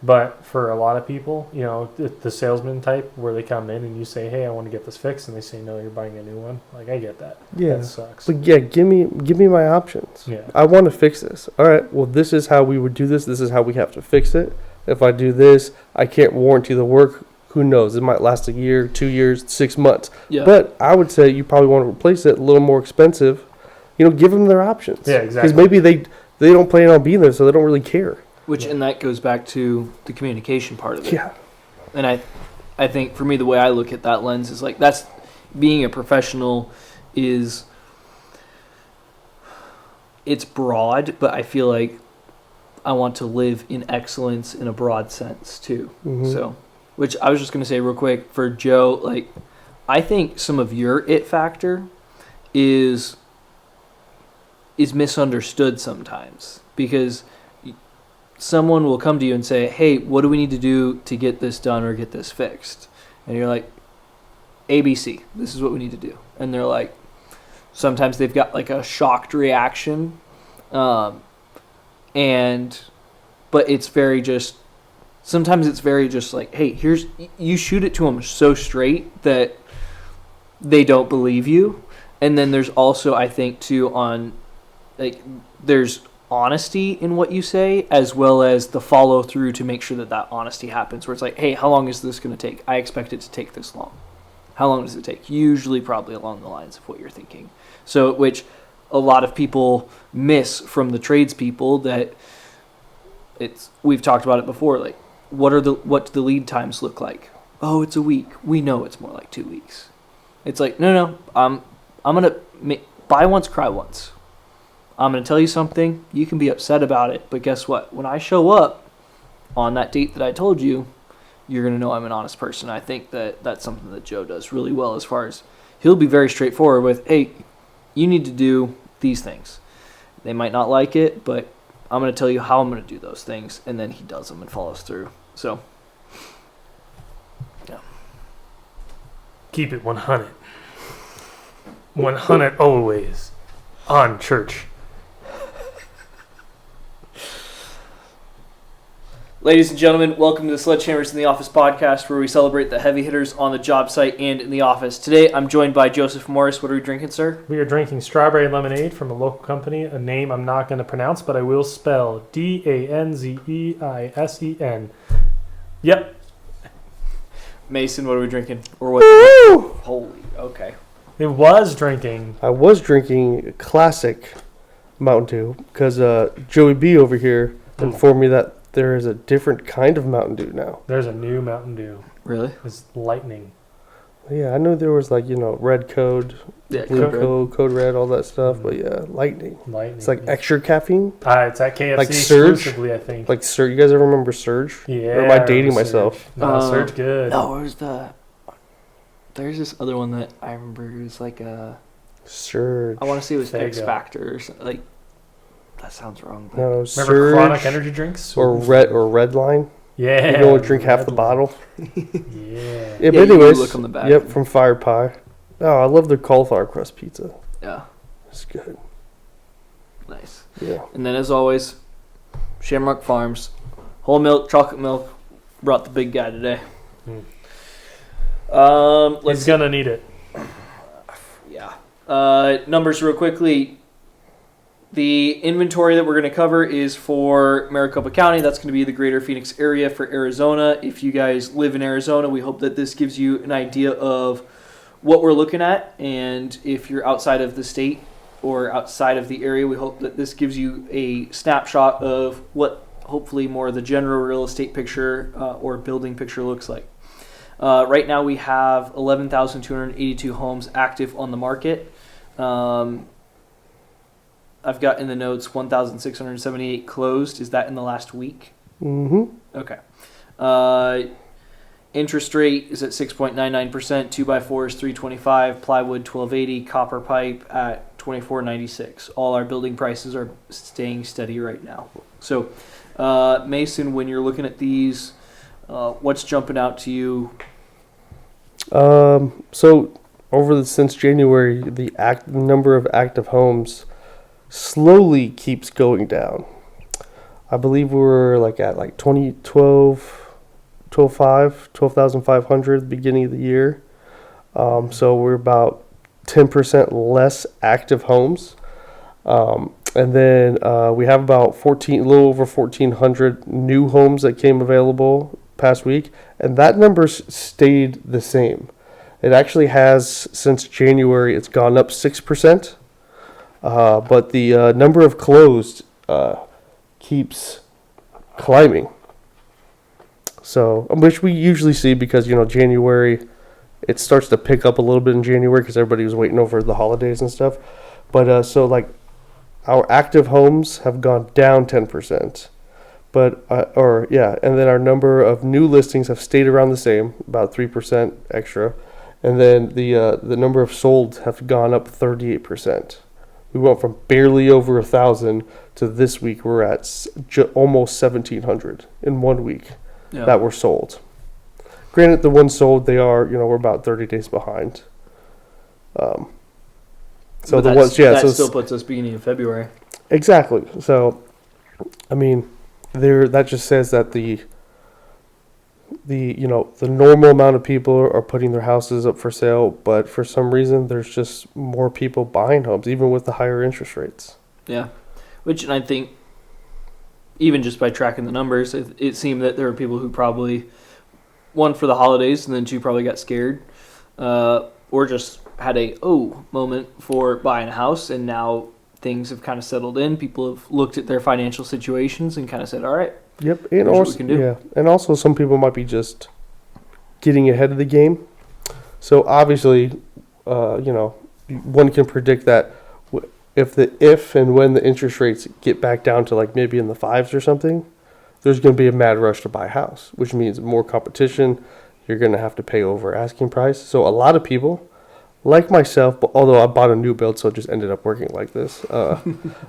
But for a lot of people, the salesman type where they come in and you say, hey, I want to get this fixed, and they say, no, you're buying a new one. Like, I get that. Yeah. That sucks. But yeah, give me my options. Yeah. I want to fix this. All right. Well, this is how we would do this. This is how we have to fix it. If I do this, I can't warranty the work. Who knows? It might last a year, 2 years, 6 months. Yeah. But I would say you probably want to replace it a little more expensive. Give them their options. Yeah, exactly. Because maybe they don't plan on being there, so they don't really care. And that goes back to the communication part of it. Yeah. And I think for me, the way I look at that lens is like, that's being a professional is, it's broad, but I feel like I want to live in excellence in a broad sense too. Mm-hmm. So, which I was just going to say real quick for Joe, like, I think some of your it factor is misunderstood sometimes, because someone will come to you and say, hey, what do we need to do to get this done or get this fixed? And you're like, ABC, this is what we need to do. And they're like, sometimes they've got like a shocked reaction. But it's very just, sometimes it's very just like, hey, you shoot it to them so straight that they don't believe you. And then there's also, I think too, there's honesty in what you say, as well as the follow through to make sure that honesty happens, where it's like, hey, how long is this going to take? I expect it to take this long. How long does it take? Usually probably along the lines of what you're thinking. So, which a lot of people miss from the tradespeople, that we've talked about it before, like what do the lead times look like? Oh, it's a week. We know it's more like 2 weeks. It's like, no, I'm going to buy once, cry once. I'm going to tell you something. You can be upset about it, but guess what? When I show up on that date that I told you, you're going to know I'm an honest person. I think that that's something that Joe does really well, as far as he'll be very straightforward with, hey, you need to do these things. They might not like it, but I'm going to tell you how I'm going to do those things. And then he does them and follows through. So, yeah. Keep it 100. 100 always. On church. Ladies and gentlemen, welcome to the Sledgehammers in the Office podcast, where we celebrate the heavy hitters on the job site and in the office. Today, I'm joined by Joseph Morris. What are we drinking, sir? We are drinking strawberry lemonade from a local company, a name I'm not going to pronounce, but I will spell Danzeisen. Yep. Mason, what are we drinking? Or what? Woo! Holy, okay. It was drinking. I was drinking classic Mountain Dew because Joey B over here informed me that there is a different kind of Mountain Dew now. There's a new Mountain Dew. Really? It's lightning. Yeah, I know there was red code, Yeah, blue code red, all that stuff, but yeah, lightning. Lightning. It's like extra caffeine. It's at KFC Like Surge? exclusively, I think. Like Surge. You guys ever remember Surge? Yeah. Or am I remember dating Surge. myself? No, Surge good. No, there's this other one that I remember. It was like Surge. I want to say it was There you X go. Factor or something. Like, that sounds wrong. But No, Remember Surge Chronic energy drinks? or red line. Yeah. You don't drink half the Red bottle. Yeah. Yeah, you but anyways, look on the back. Yep, from Fire Pie. Oh, I love their cauliflower crust pizza. Yeah, It's good. nice. Yeah. And then, as always, Shamrock Farms, whole milk, chocolate milk, brought the big guy today. Let's He's gonna need it. Yeah. Numbers real quickly. The inventory that we're going to cover is for Maricopa County. That's going to be the greater Phoenix area for Arizona. If you guys live in Arizona, we hope that this gives you an idea of what we're looking at. And if you're outside of the state or outside of the area, we hope that this gives you a snapshot of what hopefully more of the general real estate picture or building picture looks like. Right now we have 11,282 homes active on the market. I've got in the notes 1,678 closed. Is that in the last week? Mm-hmm. Okay. Interest rate is at 6.99%. 2x4 is $325. Plywood $1,280. Copper pipe at $24.96. All our building prices are staying steady right now. So, Mason, when you're looking at these, what's jumping out to you? So since January, the number of active homes slowly keeps going down. I believe we were at 12,500 beginning of the year. So we're about 10% less active homes. And then we have about a little over 1,400 new homes that came available past week, and that number's stayed the same. It actually has since January. It's gone up 6%. But the number of closed keeps climbing. So, which we usually see because, January, it starts to pick up a little bit in January because everybody was waiting over the holidays and stuff. But our active homes have gone down 10%. And then our number of new listings have stayed around the same, about 3% extra. And then the number of sold have gone up 38%. We went from barely over 1,000 to this week we're at almost 1,700 in 1 week that were sold. Granted, the ones sold, they are, we're about 30 days behind. So But the ones, that still puts us beginning of February. Exactly. So, I mean, that just says that the normal amount of people are putting their houses up for sale, but for some reason there's just more people buying homes, even with the higher interest rates. Yeah, which I think even just by tracking the numbers, it seemed that there were people who probably, one, for the holidays, and then two, probably got scared or just had a moment for buying a house, and now things have kind of settled in. People have looked at their financial situations and kind of said, all right, Yep, and here's what also we can do. and also some people might be just getting ahead of the game. So obviously, one can predict that if and when the interest rates get back down to maybe in the 5s or something, there's going to be a mad rush to buy a house, which means more competition. You're going to have to pay over asking price. So a lot of people like myself, but although I bought a new build, so it just ended up working like this.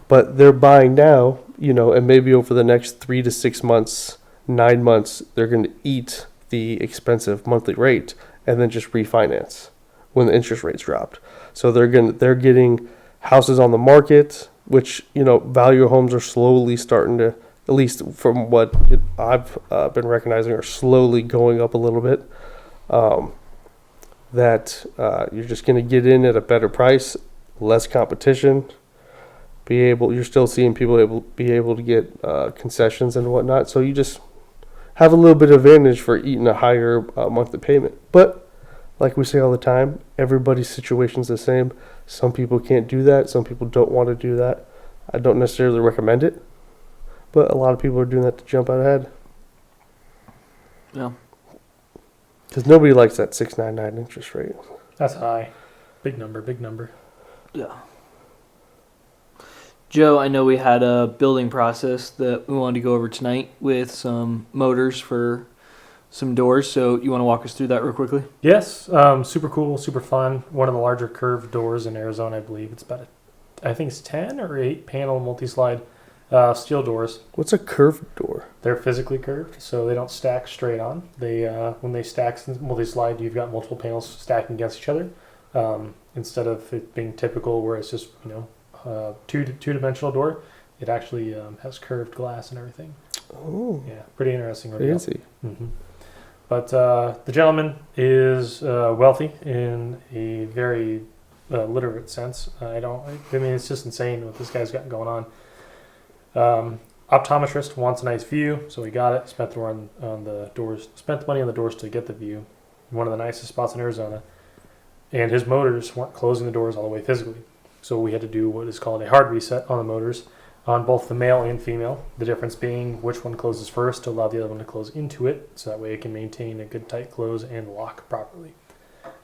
But they're buying now, and maybe over the next 3 to 6 months, 9 months, they're going to eat the expensive monthly rate and then just refinance when the interest rates dropped. So they're getting houses on the market, which value homes are slowly starting to, at least from what I've been recognizing, are slowly going up a little bit. That you're just going to get in at a better price, less competition. You're still seeing people be able to get concessions and whatnot. So you just have a little bit of advantage for eating a higher monthly payment. But like we say all the time, everybody's situation's the same. Some people can't do that. Some people don't want to do that. I don't necessarily recommend it, but a lot of people are doing that to jump out ahead. Yeah. Because nobody likes that 6.99 interest rate. That's high. Big number. Yeah. Joe, I know we had a building process that we wanted to go over tonight with some motors for some doors. So you want to walk us through that real quickly? Yes. Super cool, super fun. One of the larger curved doors in Arizona, I believe. It's about I think it's 10 or 8 panel multi-slide steel doors. What's a curved door? They're physically curved, so they don't stack straight on. They when they stack multi-slide, you've got multiple panels stacking against each other, instead of it being typical where it's just two-dimensional door. It actually has curved glass and everything. Oh, Yeah, pretty interesting. fancy. Mm-hmm. But the gentleman is wealthy in a very literate sense. I mean, it's just insane what this guy's got going on. Optometrist wants a nice view, so he got it. Spent the money on the doors to get the view. One of the nicest spots in Arizona. And his motors weren't closing the doors all the way physically. So we had to do what is called a hard reset on the motors on both the male and female. The difference being which one closes first to allow the other one to close into it, so that way it can maintain a good tight close and lock properly.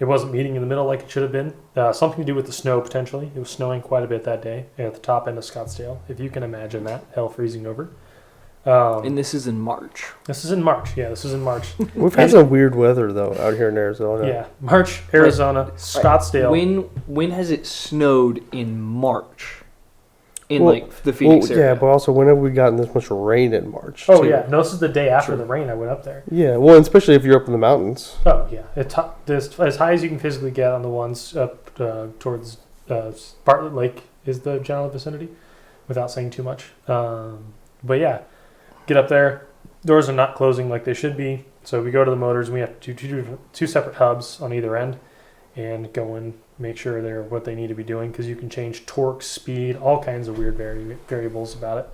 It wasn't meeting in the middle like it should have been. Something to do with the snow, potentially. It was snowing quite a bit that day at the top end of Scottsdale, if you can imagine that. Hell freezing over. And this is in March. This is in March. Yeah, this is in March. We've had some weird weather, though, out here in Arizona. Yeah, March, Arizona, Scottsdale. When has it snowed in March? In the Phoenix area? Yeah, but also whenever we gotten this much rain in March. Oh, too. yeah. No, this is the day after the rain I went up there. Yeah, well, especially if you're up in the mountains. Oh, yeah. It's as high as you can physically get on the ones up towards Bartlett Lake is the general vicinity, without saying too much. But yeah, get up there. Doors are not closing like they should be. So we go to the motors and we have to do two separate hubs on either end and go and make sure they're what they need to be doing, because you can change torque, speed, all kinds of weird variables about it.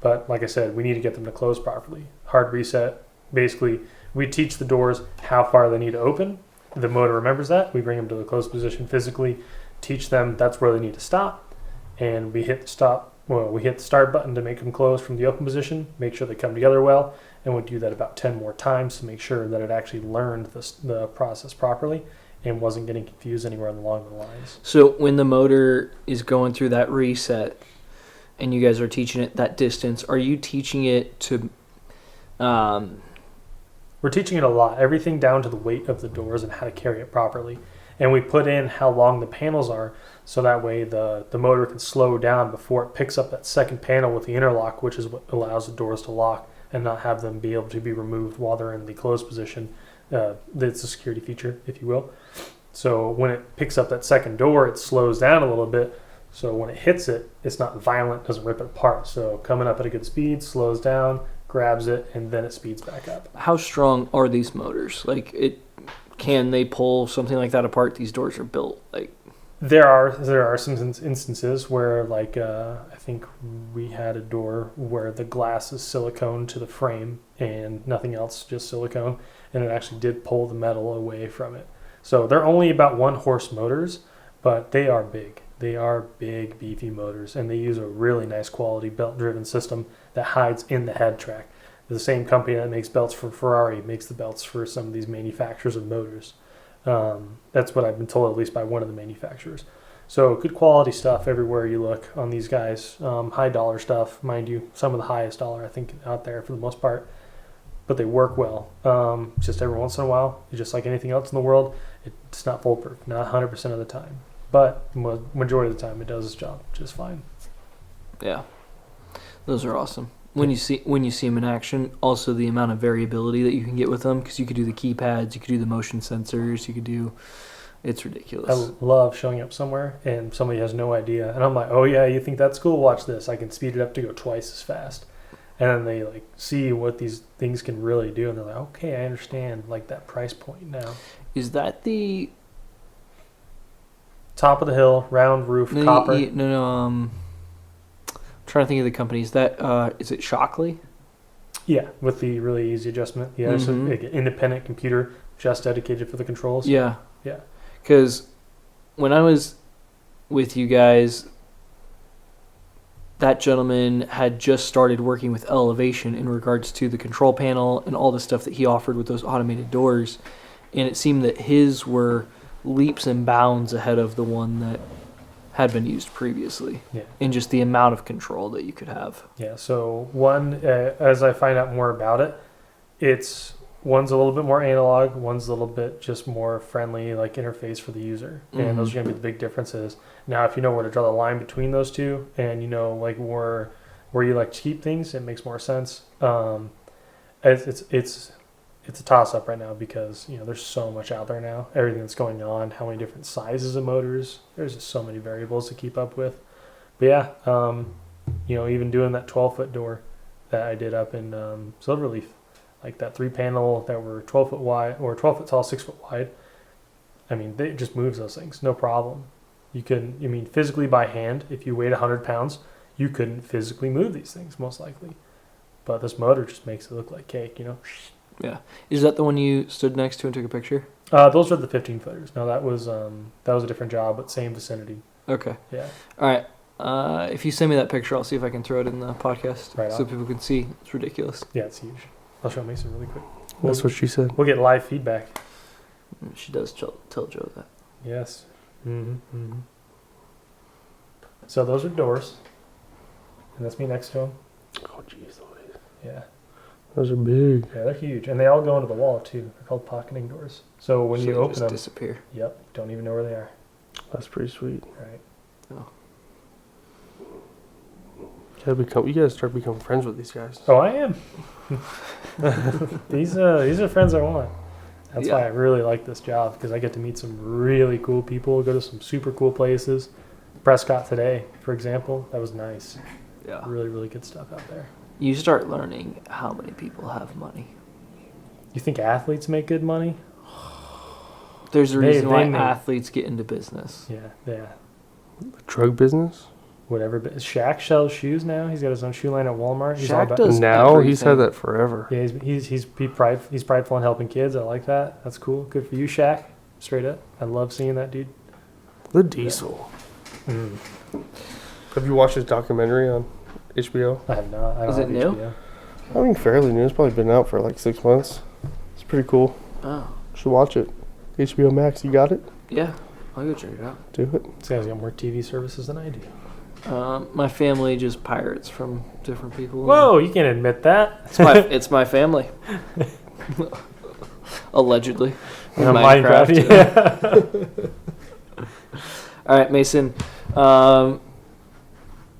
But like I said, we need to get them to close properly. Hard reset. Basically, we teach the doors how far they need to open. The motor remembers that. We bring them to the closed position physically, teach them that's where they need to stop, and we hit the start button to make them close from the open position, make sure they come together well, and we'll do that about 10 more times to make sure that it actually learned the process properly and wasn't getting confused anywhere along the lines. So when the motor is going through that reset and you guys are teaching it that distance, are you teaching it to... We're teaching it a lot, everything down to the weight of the doors and how to carry it properly. And we put in how long the panels are, so that way the motor can slow down before it picks up that second panel with the interlock, which is what allows the doors to lock and not have them be able to be removed while they're in the closed position. It's a security feature, if you will. So when it picks up that second door, it slows down a little bit. So when it hits it, it's not violent, doesn't rip it apart. So coming up at a good speed, slows down, grabs it, and then it speeds back up. How strong are these motors? Can they pull something like that apart? These doors are built There are some instances where, I think we had a door where the glass is silicone to the frame and nothing else, just silicone, and it actually did pull the metal away from it. So they're only about 1 horse motors, but they are big. They are big, beefy motors, and they use a really nice quality belt-driven system that hides in the head track. The same company that makes belts for Ferrari makes the belts for some of these manufacturers of motors. That's what I've been told, at least by one of the manufacturers. So good quality stuff everywhere you look on these guys. High dollar stuff, mind you, some of the highest dollar I think out there for the most part. but they work well. Just every once in a while, just like anything else in the world, it's not foolproof, not 100% of the time. But majority of the time, it does its job just fine. Yeah, those are awesome. When you see them in action, also the amount of variability that you can get with them, because you could do the keypads, you could do the motion sensors, you could do. It's ridiculous. I love showing up somewhere and somebody has no idea, and I'm like, oh yeah, you think that's cool? Watch this. I can speed it up to go twice as fast. And then they like see what these things can really do, and they're like, okay, I understand like that price point now. Is that the Top of the hill, round roof, copper? No. Trying to think of the company. Is that is it Shockley? Yeah, with the really easy adjustment. Yeah, it's Mhm. an independent computer just dedicated for the controls. Yeah. Yeah. Because when I was with you guys, that gentleman had just started working with Elevation in regards to the control panel and all the stuff that he offered with those automated doors. And it seemed that his were leaps and bounds ahead of the one that had been used previously. Yeah. In just the amount of control that you could have. Yeah, so one, as I find out more about it, one's a little bit more analog, one's a little bit just more friendly, like interface for the user. And those are going to be the big differences. Now, if you know where to draw the line between those two, and you know like where you like to keep things, it makes more sense. It's a toss up right now because there's so much out there now. Everything that's going on, how many different sizes of motors. There's just so many variables to keep up with. But yeah, even doing that 12-foot door that I did up in Silverleaf, like that 3-panel that were 12 foot wide or 12 foot tall, 6 foot wide. I mean, it just moves those things, no problem. Physically by hand, if you weighed 100 pounds, you couldn't physically move these things, most likely. But this motor just makes it look like cake, Yeah. Is that the one you stood next to and took a picture? Those are the 15-footers. No, that was a different job, but same vicinity. Okay. Yeah. All right. If you send me that picture, I'll see if I can throw it in the podcast Right so on. people can see. It's ridiculous. Yeah, it's huge. I'll show Mason really quick. That's what she said. We'll get live feedback. She does tell Joe that. Yes. Mm-hmm. So those are doors. And that's me next to them. Oh, jeez Louise. Yeah. Those are big. Yeah, they're huge. And they all go into the wall, too. They're called pocketing doors. So when you they open just them, disappear. yep, don't even know where they are. That's pretty sweet. Right. Oh. You gotta start becoming friends with these guys. Oh, I am. These are friends I want. That's why I really like this job, because I get to meet some really cool people, go to some super cool places. Prescott today, for example, that was nice. Yeah. Really, really good stuff out there. You start learning how many people have money. You think athletes make good money? There's a reason why make- athletes get into business. Yeah. The drug business? Whatever. But Shaq sells shoes now. He's got his own shoe line at Walmart. He's all Shaq about- does Now he's had everything. that forever. Yeah, he's prideful in helping kids. I like that. That's cool. Good for you, Shaq. Straight up. I love seeing that dude. The Diesel. Mm. Have you watched his documentary on HBO? I have not. I don't Is it have new? HBO. I mean, fairly new. It's probably been out for like 6 months. It's pretty cool. Oh. You should watch it. HBO Max, you got it? Yeah. I'll go check it out. Do it. This guy's got more TV services than I do. My family just pirates from different people. Whoa, you can't admit that. It's my family. Allegedly. In Minecraft. Yeah. All right, Mason.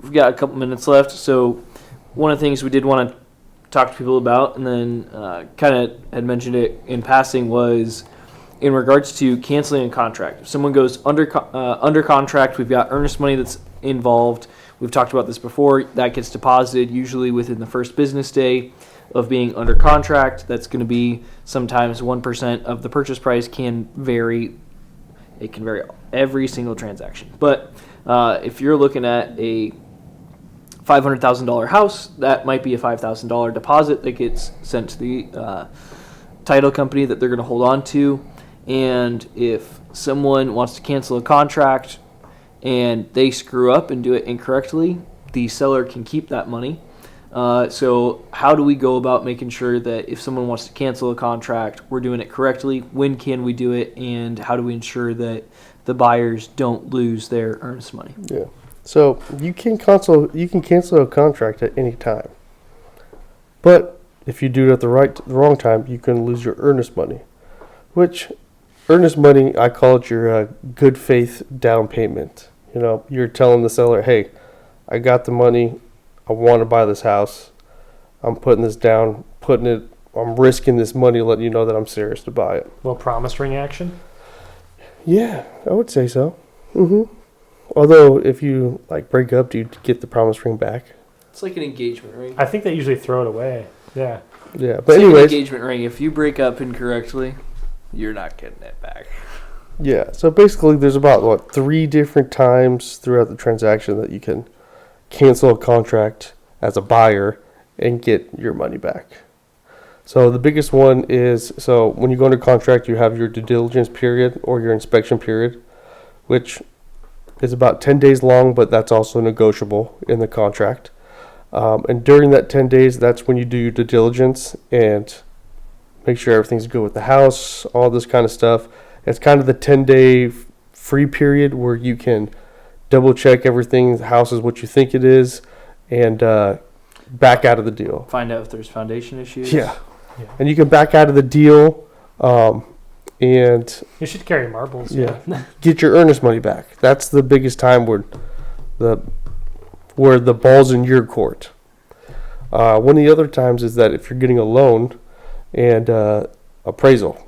We've got a couple minutes left. So one of the things we did want to talk to people about, and then kind of had mentioned it in passing, was in regards to canceling a contract. If someone goes under contract, we've got earnest money that's involved. We've talked about this before. That gets deposited usually within the first business day of being under contract. That's going to be sometimes 1% of the purchase price. Can vary. It can vary every single transaction. But if you're looking at a $500,000 house, that might be a $5,000 deposit that gets sent to the title company that they're going to hold on to. And if someone wants to cancel a contract and they screw up and do it incorrectly, the seller can keep that money. So how do we go about making sure that if someone wants to cancel a contract, we're doing it correctly? When can we do it? And how do we ensure that the buyers don't lose their earnest money? Yeah. So you can cancel a contract at any time. But if you do it at the wrong time, you can lose your earnest money. Which, earnest money, I call it your good faith down payment. You know, you're telling the seller, hey, I got the money, I want to buy this house, I'm putting this down, I'm risking this money, letting you know that I'm serious to buy it. Well, promise ring action? Yeah, I would say so. Although, if you break up, do you get the promise ring back? It's like an engagement ring. I think they usually throw it away. Yeah. Yeah, but It's like an anyways, engagement ring. If you break up incorrectly, you're not getting it back. yeah. So basically, there's about 3 different times throughout the transaction that you can cancel a contract as a buyer and get your money back. So the biggest one is, so when you go into contract, you have your due diligence period or your inspection period, which is about 10 days long, but that's also negotiable in the contract. And during that 10 days, that's when you do your due diligence and make sure everything's good with the house, all this kind of stuff. It's kind of the 10-day free period where you can double check everything, the house is what you think it is, and back out of the deal. Find out if there's foundation issues. Yeah. And you can back out of the deal and You should carry marbles. get your earnest money back. That's the biggest time where the ball's in your court. One of the other times is that if you're getting a loan and appraisal.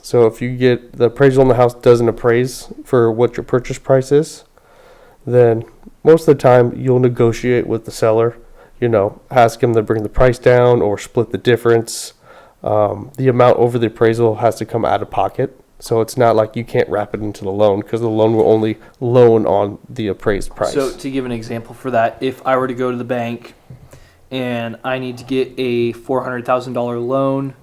So if you get the appraisal on the house doesn't appraise for what your purchase price is, then most of the time you'll negotiate with the seller. You know, ask him to bring the price down or split the difference. The amount over the appraisal has to come out of pocket. So it's not like you can't wrap it into the loan because the loan will only loan on the appraised price. So to give an example for that, if I were to go to the bank and I need to get a $400,000 loan,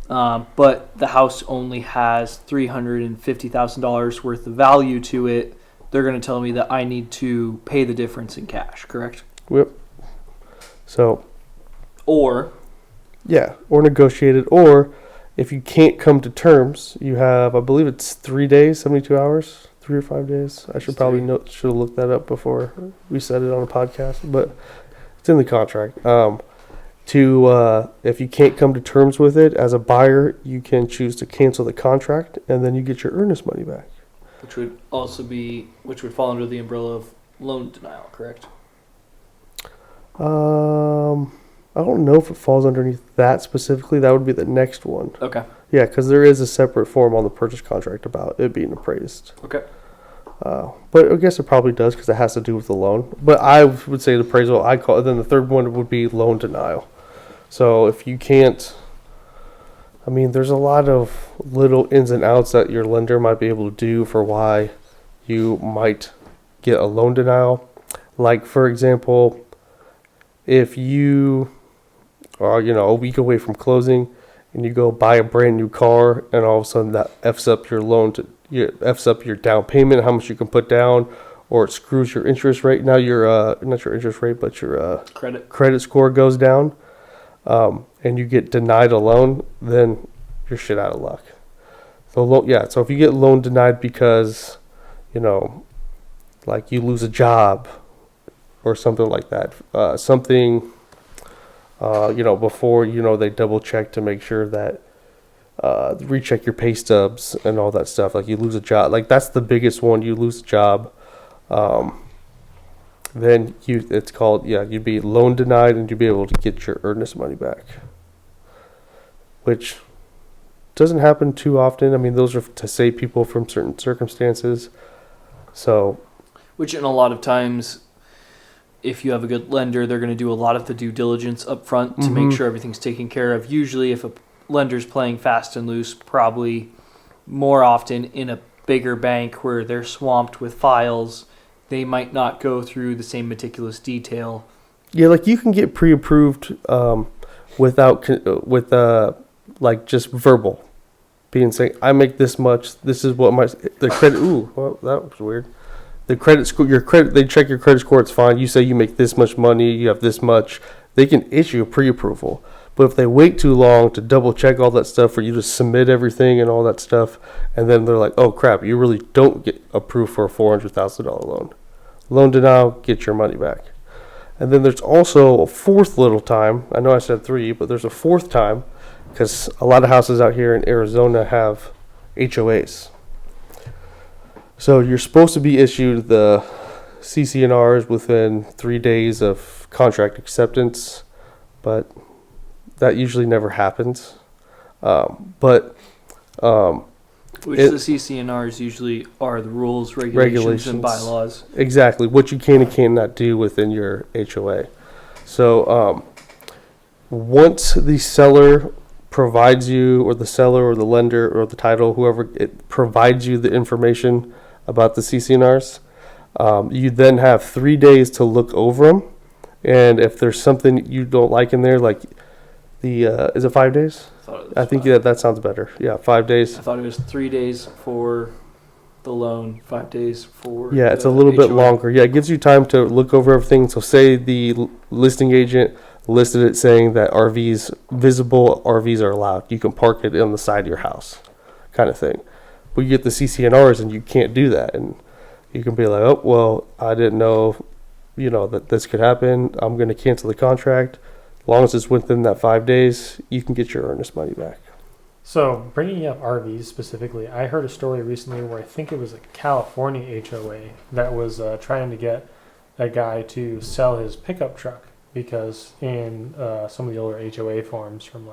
but the house only has $350,000 worth of value to it, they're going to tell me that I need to pay the difference in cash, correct? Yep. So, or negotiate it. Or if you can't come to terms, you have, I believe it's 3 days, 72 hours, 3 or 5 days. I should probably should have looked that up before we said it on a podcast, but it's in the contract. If you can't come to terms with it as a buyer, you can choose to cancel the contract, and then you get your earnest money back. which would fall under the umbrella of loan denial, correct? I don't know if it falls underneath that specifically. That would be the next one. Okay. Yeah, because there is a separate form on the purchase contract about it being appraised. Okay. But I guess it probably does because it has to do with the loan. But I would say the appraisal, then the third one would be loan denial. So if you can't, there's a lot of little ins and outs that your lender might be able to do for why you might get a loan denial. Like, for example, if you are, a week away from closing and you go buy a brand new car and all of a sudden that F's up your F's up your down payment, how much you can put down, or it screws your interest rate. Now your, not your interest rate, but your credit score goes down, and you get denied a loan, then you're shit out of luck. So if you get loan denied because, like you lose a job or something like that, before, they double check to make sure that, recheck your pay stubs and all that stuff. Like you lose a job, like that's the biggest one. You lose a job, then you'd be loan denied and you'd be able to get your earnest money back, which doesn't happen too often. Those are to save people from certain circumstances. So, which in a lot of times, if you have a good lender, they're going to do a lot of the due diligence up front to make sure everything's taken care of. Usually if a lender's playing fast and loose, probably more often in a bigger bank where they're swamped with files, they might not go through the same meticulous detail. Yeah, like you can get pre-approved with just verbal being saying, I make this much, this is what the credit, that was weird. The credit score, they check your credit score, it's fine. You say you make this much money, you have this much, they can issue a pre-approval. But if they wait too long to double check all that stuff for you to submit everything and all that stuff, and then they're like, oh crap, you really don't get approved for a $400,000 loan. Loan denial, get your money back. And then there's also a fourth little time. I know I said 3, but there's a fourth time because a lot of houses out here in Arizona have HOAs. So you're supposed to be issued the CCNRs within 3 days of contract acceptance, but that usually never happens. Which the CCNRs usually are the rules, regulations, and bylaws. Exactly, what you can and cannot do within your HOA. So once the seller provides you, or the seller or the lender or the title, whoever, it provides you the information about the CCNRs, you then have 3 days to look over them. And if there's something you don't like in there, like is it 5 days? I think that sounds better. Yeah, 5 days. I thought it was 3 days for the loan, 5 days for Yeah, it's a little bit longer. Yeah, it gives you time to look over everything. So say the listing agent listed it saying that visible RVs are allowed. You can park it on the side of your house, kind of thing. But you get the CCNRs and you can't do that. And you can be like, oh, well, I didn't know, that this could happen. I'm going to cancel the contract. As long as it's within that 5 days, you can get your earnest money back. So, bringing up RVs specifically, I heard a story recently where I think it was a California HOA that was trying to get a guy to sell his pickup truck because in some of the older HOA forms from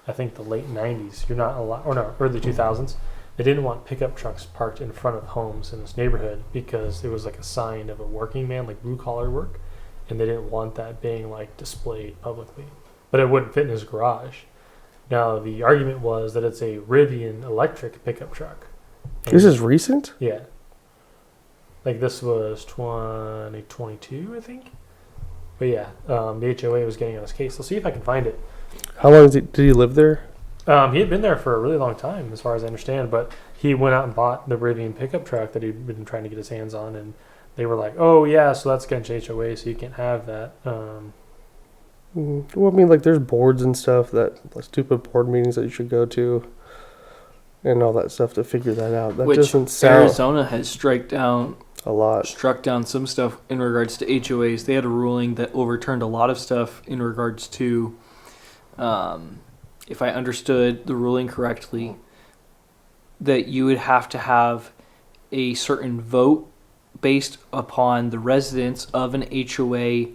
I think the late 90s, you're not allowed, or no, early 2000s, they didn't want pickup trucks parked in front of homes in this neighborhood because it was a sign of a working man, blue collar work. And they didn't want that being displayed publicly, but it wouldn't fit in his garage. Now the argument was that it's a Rivian electric pickup truck. And this is recent? Yeah. This was 2022, I think. But yeah, the HOA was getting on his case. I'll see if I can find it. How long did he live there? He had been there for a really long time, as far as I understand, but he went out and bought the Rivian pickup truck that he'd been trying to get his hands on, and they were like, oh, yeah, so that's against HOA, so you can't have that. Well, there's boards and stuff, stupid board meetings that you should go to and all that stuff to figure that out. That doesn't sound... Arizona has struck down some stuff in regards to HOAs. They had a ruling that overturned a lot of stuff in regards to, if I understood the ruling correctly, that you would have to have a certain vote based upon the residents of an HOA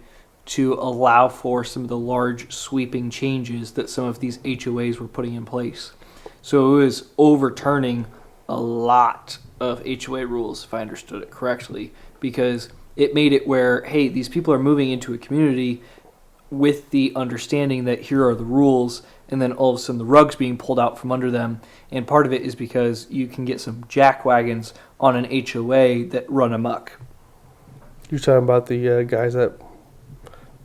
to allow for some of the large sweeping changes that some of these HOAs were putting in place. So it was overturning a lot of HOA rules, if I understood it correctly, because it made it where, hey, these people are moving into a community with the understanding that here are the rules, and then all of a sudden the rug's being pulled out from under them. And part of it is because you can get some jackwagons on an HOA that run amok. You're talking about the guys that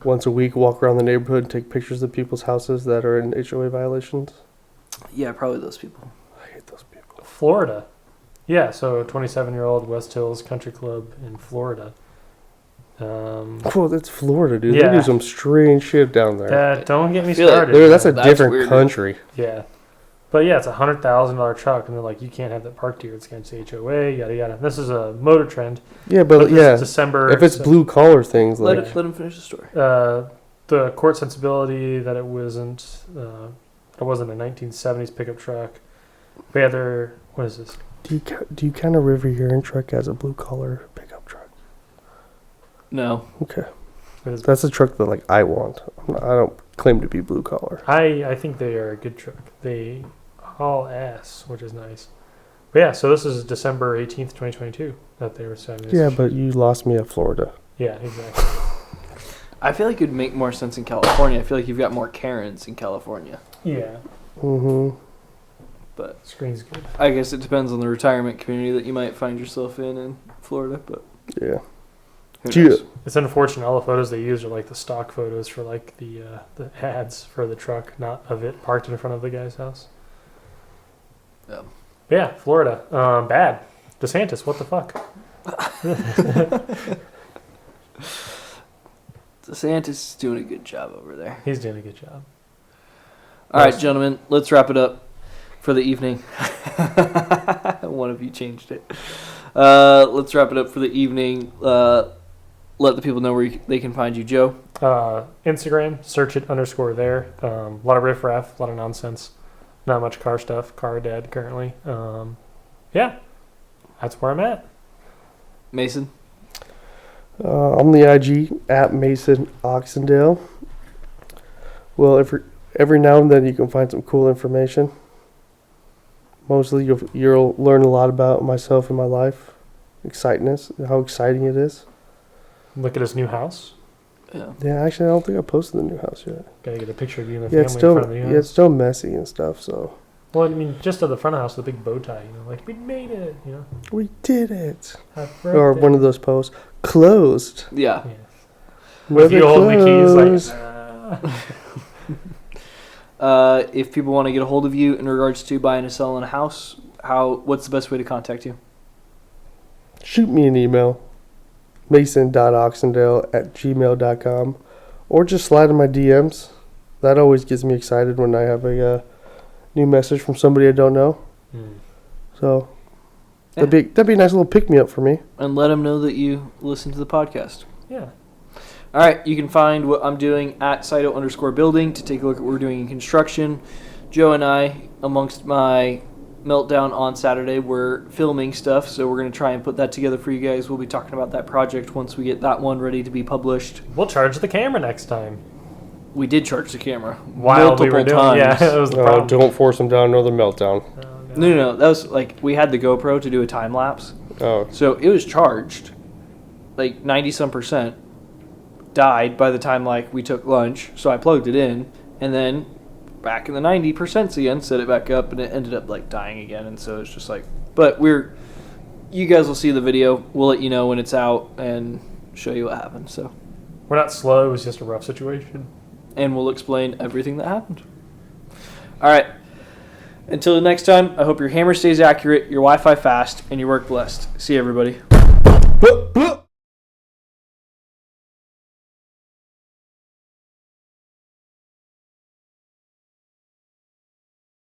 once a week walk around the neighborhood and take pictures of people's houses that are in HOA violations? Yeah, probably those people. I hate those people. Florida. Yeah, so a 27-year-old West Hills Country Club in Florida. Well, that's Florida, dude. Yeah. They do some strange shit down there. Don't get me feel like started. That's a different weird. country. Yeah. But yeah, it's a $100,000 truck, and they're like, you can't have that parked here. It's against HOA, yada yada. This is a motor trend. Yeah, but this yeah, is December. if it's blue collar things, Let him finish the story. The court sensibility that it wasn't a 1970s pickup truck. But yeah, what is this? Do you count a River urine truck as a blue collar pickup truck? No. Okay. That's a truck that I want. I don't claim to be blue collar. I think they are a good truck. They haul ass, which is nice. But yeah, so this is December 18th, 2022 that they were selling this. Yeah, but you lost me at Florida. Yeah, exactly. I feel like it would make more sense in California. I feel like you've got more Karens in California. Yeah. Mm-hmm. But screen's good. I guess it depends on the retirement community that you might find yourself in Florida. But yeah. It's unfortunate all the photos they use are the stock photos for the ads for the truck, not of it parked in front of the guy's house. Yeah. But yeah, Florida. Bad. DeSantis, what the fuck? DeSantis is doing a good job over there. He's doing a good job. All right, gentlemen, let's wrap it up for the evening. One of you changed it. Let's wrap it up for the evening. let the people know where they can find you, Joe. Instagram, search it _ there. A lot of riffraff, a lot of nonsense. Not much car stuff. Car dead currently. Yeah, that's where I'm at. Mason? I'm the IG at MasonOxendale. Well, every now and then you can find some cool information. Mostly you'll learn a lot about myself and my life. How exciting it is. Look at his new house. Yeah, actually, I don't think I posted the new house yet. Gotta get a picture of you and the Yeah, family in front of the new house. it's still messy and stuff, so. Well, I mean, just at the front of the house, the big bow tie, like, we made it, We did it. Happy Or birthday. one of those posts. Closed. Yeah. Yeah. Weather If you hold the keys, closed. If people want to get a hold of you in regards to buying and selling a house, what's the best way to contact you? Shoot me an email. Mason.Oxendale@gmail.com. Or just slide in my DMs. That always gets me excited when I have a new message from somebody I don't know. So Yeah. that'd be a nice little pick-me-up for me. And let them know that you listen to the podcast. Yeah. All right, you can find what I'm doing at SITO _building to take a look at what we're doing in construction. Joe and I, amongst my meltdown on Saturday, we're filming stuff, so we're going to try and put that together for you guys. We'll be talking about that project once we get that one ready to be published. We'll charge the camera next time. We did charge the camera While we were doing times. Yeah, that was the problem. Don't force them down another meltdown. No, that was like we had the GoPro to do a time lapse, Oh, so it was charged like 90-some%. Died by the time like we took lunch, so I plugged it in, and then back in the 90% again, set it back up, and it ended up like dying again. And so it's just like, but you guys will see the video. We'll let you know when it's out and show you what happened. So, We're not slow. It was just a rough situation. and we'll explain everything that happened. All right. Until the next time, I hope your hammer stays accurate, your Wi-Fi fast, and your work blessed. See you, everybody.